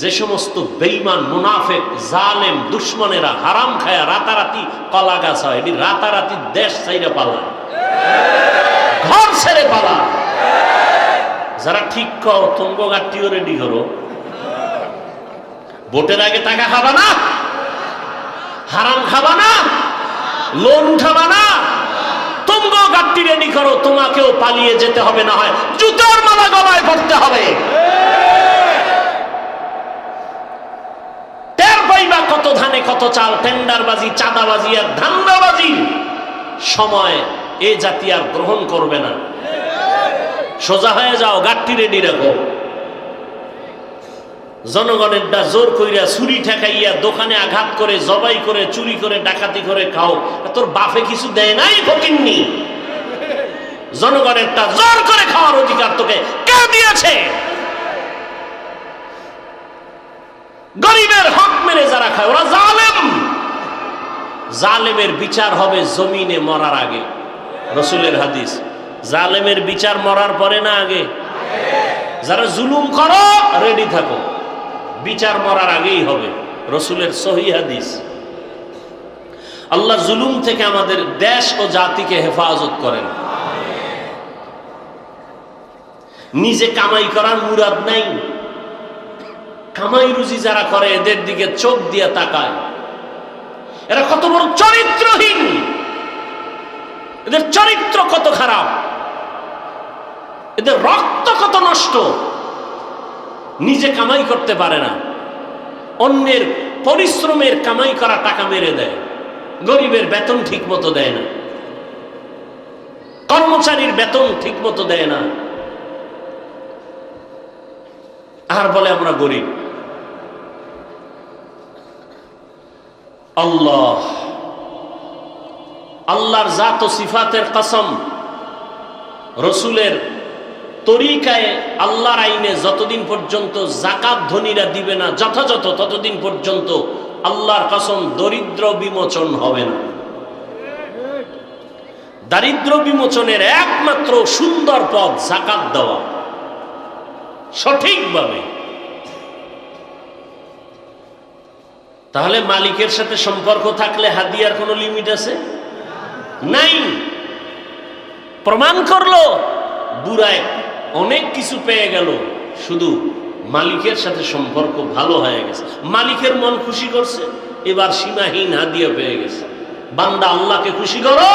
যে সমস্ত বেঈমান, মুনাফিক, জালেম, দুশ্মনেরা হারাম খায়া রাতারাতি কলা গাছ হয়, এটি রাতারাতি দেশ ছাইরা পালায়, ঘর ছেড়ে পালায়। যারা ঠিক কর তঙ্গ গাঠটিও রেডি করো, ভোটের আগে টাকা খাবা না, হারাম খাবা না, লোন উঠাবা না, তঙ্গ গাঠটি রেডি করো, তোমাকেও পালিয়ে যেতে হবে, না হয় জুতার মালা গলায় পড়তে হবে। টের পাইবা কত ধানে কত চাল, টেন্ডারবাজি, চাঁদাবাজি আর ধান্দাবাজি সময় এ জাতি আর গ্রহণ করবে না। সোজা হয়ে যাও, গাঠটি রেডি রাখো। জনগণেরটা জোর কইরা ছুরি ঠেকাইয়া দোকানে আঘাত করে, জবাই করে, চুরি করে, ডাকাতি করে খাও, তোর বাপে কিছু দেয় নাই ফকিন্নি? জনগণেরটা জোর করে খাওয়ার অধিকার তোকে কে দিয়েছে? গরিবের হক মেরে যারা খায় ওরা জালেম। জালেমের বিচার হবে জমিনে মরার আগে। রাসূলের হাদিস, জালেমের বিচার মরার পরে না আগে? যারা জুলুম করো রেডি থাকো, বিচার মরার আগেই হবে। রাসূলের সহিহ হাদিস। আল্লাহ জুলুম থেকে আমাদের দেশ ও জাতিকে হেফাজত করেন। নিজে কামাই করার মুরাদ নাই, কামাই রুজি যারা করে এদের দিকে চোখ দিয়ে তাকায়, এরা কত বড় চরিত্রহীন, এদের চরিত্র কত খারাপ, এদের রক্ত কত নষ্ট। নিজে কামাই করতে পারে না, অন্যের পরিশ্রমের কামাই করা টাকা মেরে দেয়, গরিবের বেতন ঠিক মতো দেয় না, কর্মচারীর বেতন ঠিক মতো দেয় না, আর বলে আমরা গরিব। আল্লাহ, আল্লাহর জাত ও সিফাতের কসম, রসুলের তরিকায়, আল্লাহর আইনে যতদিন পর্যন্ত যাকাত ধনীরা দিবে না যথাযথ, ততদিন পর্যন্ত আল্লাহর কসম দরিদ্র বিমোচন হবে না। দারিদ্র বিমোচনের একমাত্র সুন্দর পথ যাকাত দেওয়া সঠিকভাবে। তাহলে মালিকের সাথে সম্পর্ক থাকলে হাদিয়ার কোনো লিমিট আছে? নাই। প্রমাণ করলো বুড়ায় অনেক কিছু পেয়ে গেল, শুধু মালিকের সাথে সম্পর্ক ভালো হয়ে গেছে, মালিকের মন খুশি করছে, এবার সীমাহীন হাদিয়া পেয়ে গেছে। বান্দা আল্লাহকে খুশি করো,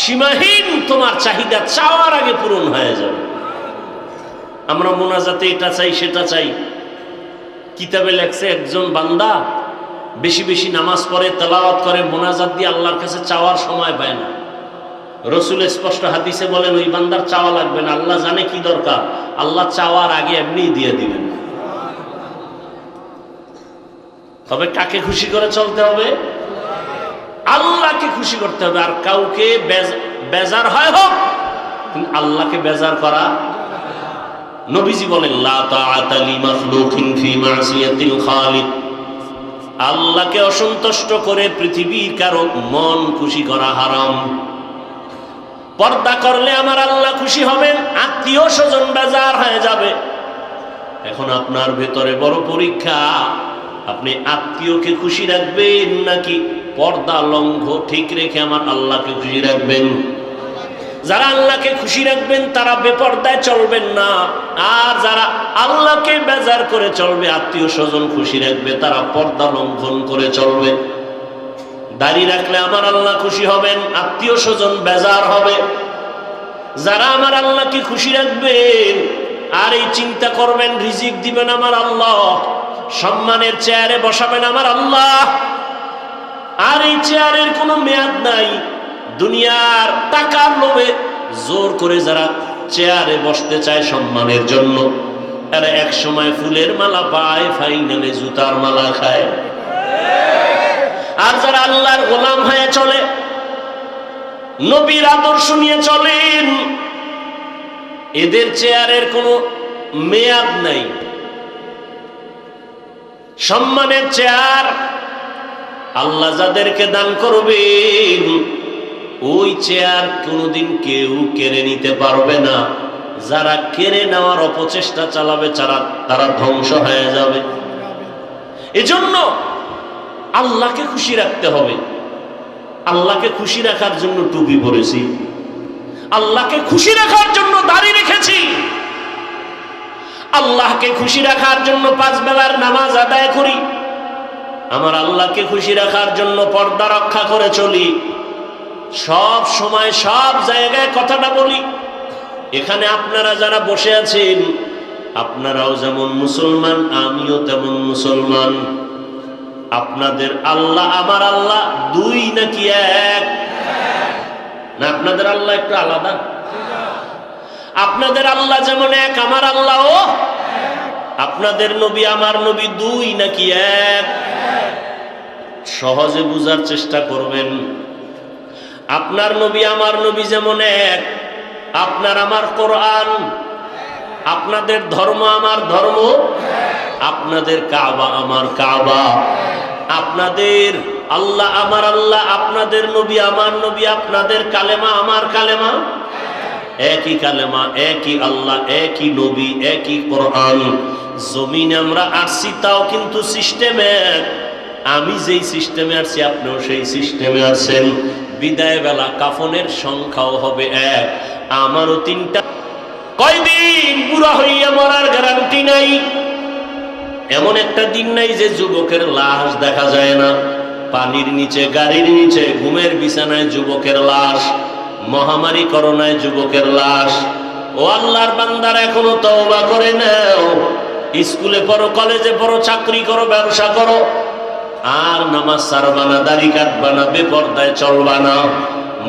সীমাহীন তোমার চাহিদা চাওয়ার আগে পূরণ হয়ে যাবে। আমরা মোনাজাতে এটা চাই সেটা চাই, কিতাবে লেখছে একজন বান্দা বেশি বেশি নামাজ পড়ে, তেলাওয়াত করে, মোনাজাত দিয়ে আল্লাহর কাছে চাওয়ার সময় পায় না। রসুল স্পষ্ট হাদিসে বলেন ওই বান্দার চাওয়া লাগবে না, আল্লাহ জানে কি দরকার, আল্লাহ চাওয়ার আগে এমনিই দিয়ে দিবেন। তবে কাকে খুশি করে চলতে হবে? আল্লাহকে খুশি করতে হবে। আর কাউকে বেজার হয় হোক, কিন্তু আল্লাহকে বেজার করা। নবীজি বলেন লা তাআতা লিমাখলুকিন ফি মাসিয়াতিল খালিক, আল্লাহকে অসন্তুষ্ট করে পৃথিবীর কারো মন খুশি করা হারাম। পর্দা করলে আমার আল্লাহ খুশি হবেন, আত্মীয় স্বজন বেজার হয়ে যাবে। এখন আপনার ভেতরে বড় পরীক্ষা, আপনি আত্মীয়কে খুশি রাখবেন নাকি পর্দা লঙ্ঘ ঠিক রেখে আমার আল্লাহকে খুশি রাখবেন? যারা আল্লাহকে খুশি রাখবেন তারা বেপর্দায় চলবেন না, আর যারা আল্লাহকে বেজার করে চলবে, আত্মীয় স্বজন খুশি রাখবে, তারা পর্দা লঙ্ঘন করে চলবে। দাড়ি রাখলে আমার আল্লাহ খুশি হবেন, আত্মীয় স্বজন বেজার হবে। যারা আমার আল্লাহকে খুশি রাখবেন আর এই চিন্তা করবেন রিজিক দিবেন আমার আল্লাহ, সম্মানের চেয়ারে বসাবেন আমার আল্লাহ, আর এই চেয়ারের কোনো মেয়াদ নাই, দুনিয়ার টাকার লোভে জোর করে যারা চেয়ারে বসতে চায় সম্মানের জন্য, এরা এক সময় ফুলের মালা পায়, ফাইনালে জুতার মালা খায়। আর যারা আল্লাহর গোলাম হয়ে চলে, নবীর আদর্শ নিয়ে চলেন, এদের চেয়ারের কোনো মেয়াদ নাই। সম্মানের চেয়ার আল্লাহ যাদেরকে দান করবেন ওই চেয়ার কোনোদিন কেউ কেড়ে নিতে পারবে না। যারা কেড়ে নেওয়ার অপচেষ্টা চালাবে তারা ধ্বংস হয়ে যাবে। এজন্য আল্লাহকে খুশি রাখতে হবে। আল্লাহকে খুশি রাখার জন্য টুপি পরেছি, আল্লাহকে খুশি রাখার জন্য দাড়ি রেখেছি, আল্লাহকে খুশি রাখার জন্য 5 বেলার নামাজ আদায় করি, আমার আল্লাহকে খুশি রাখার জন্য পর্দা রক্ষা করে চলি। সব সময় সব জায়গায় কথাটা বলি। এখানে আপনারা যারা বসে আছেন আপনারাও যেমন মুসলমান, আমিও তেমন মুসলমান। আপনাদের আল্লাহ আমার আল্লাহ 2 নাকি 1? না, আপনাদের আল্লাহ একটু আলাদা। আপনাদের আল্লাহ যেমন 1, আমার আল্লাহও। আপনাদের নবী আমার নবী 2 নাকি 1? সহজে বুঝার চেষ্টা করবেন। আপনার নবী আমার নবী যেমন 1, আপনার আমার কোরআন, আপনাদের ধর্ম আমার ধর্ম, আপনাদের কাবা আমার কাবা, আপনাদের আল্লাহ আমার আল্লাহ, আপনাদের নবী আমার নবী, আপনাদের কালেমা আমার কালেমা, একই কালেমা, একই আল্লাহ, একই নবী, একই কোরআন। জমিনে আমরা আসছি তাও কিন্তু সিস্টেমে, আমি যেই সিস্টেমে আসছি আপনিও সেই সিস্টেমে আছেন। বিদায় বেলা কাফনের সংখ্যাও হবে 1, আমারও 3টা। কয়দিন বুড়া হইয়া মরার গ্যারান্টি নাই। এমন একটা দিন নাই যে যুবকের লাশ দেখা যায় না। পানির নিচে, গাড়ির নিচে, ঘুমের বিছানায় যুবকের লাশ, মহামারী করোনায় যুবকের লাশ। ও আল্লাহর বান্দারা এখনো তওবা করে নাও। স্কুলে পড়ো, কলেজে পড়ো, চাকরি করো, ব্যবসা করো, আর নামাজ ছাড়বা না, দাড়ি কাটবা না, বেপরদায় চলবা না।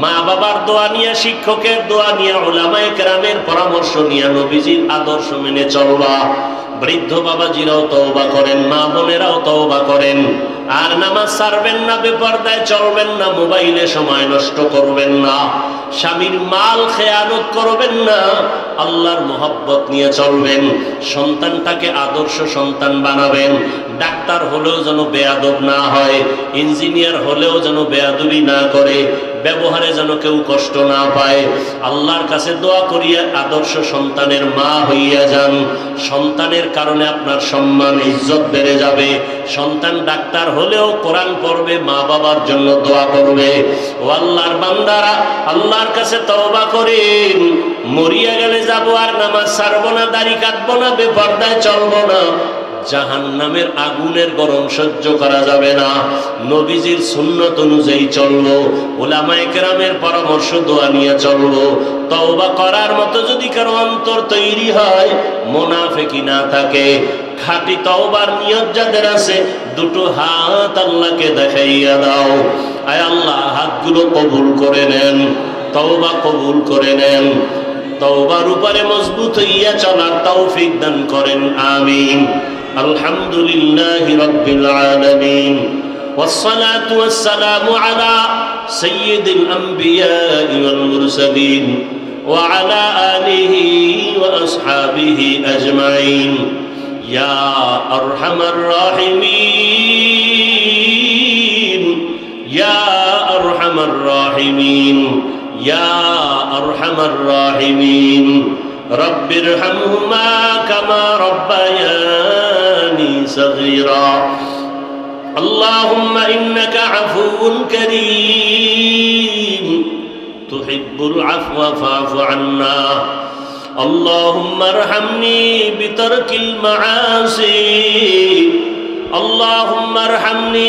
মা বাবার দোয়া নিয়ে, শিক্ষকের দোয়া নিয়ে, উলামায়ে কেরামের পরামর্শ নিয়ে নবীজির আদর্শ মেনে চলবা। বৃদ্ধ বাবাজিরাও তওবা করেন, মা বোনেরাও তওবা করেন। আর নামাজ ছাড়বেন না, বেপরদায় চলবেন না, মোবাইলে সময় নষ্ট করবেন না, স্বামীর মাল খেয়ানত করবেন না, আল্লাহর মহব্বত নিয়ে চলবেন। সন্তানটাকে আদর্শ সন্তান বানাবেন। ডাক্তার হলেও যেন বেয়াদব না হয়, ইঞ্জিনিয়ার হলেও যেন বেয়াদবি না করে, ব্যবহারে যেন কেউ কষ্ট না পায়। আল্লাহর কাছে দোয়া করিয়া আদর্শ সন্তানের মা হইয়া যান। সন্তানের কারণে আপনার সম্মান, ইজ্জত বেড়ে যাবে। সন্তান ডাক্তার হলেও কোরআন পড়বে, মা বাবার জন্য দোয়া করবে। ও আল্লাহর বান্দারা, আল্লাহর কাছে তওবা করেন। মরিয়া গেলে যাবো আর নামাজ ছাড়বো না, দাড়ি কাটবো না, বেপরদায় চলবো না। জাহান্নামের আগুনের গরম সহ্য করা যাবে না। নবীজির সুন্নত অনুযায়ী চলবো, উলামায়ে কেরামের পরামর্শ দোয়া নিয়ে চলবো। তওবা করার মতো যদি কারো অন্তর তৈরি হয়, মুনাফিকি না থাকে, খাঁটি তওবার নিয়ত যাদের আছে, 2টো হাত আল্লাহকে দেখাইয়া দাও। আয় আল্লাহ, হাতগুলো কবুল করে নেন, তওবা কবুল করে নেন। তওবার উপরে মজবুত হইয়া চলার তৌফিক দান করেন, আমিন। আলহামদুলিল্লাহি রাব্বিল আলামিন, والصلاة والسلام على سيد الأنبياء والمرسلين وعلى آله وأصحابه أجمعين يا أرحم الراحمين يا أرحم الراحمين يا أرحم الراحمين رب ارحمهما كما ربياني صغيرا اللهم إنك عفو كريم تحب العفو فاعف عنا اللهم ارحمني بترك المعاصي اللهم ارحمني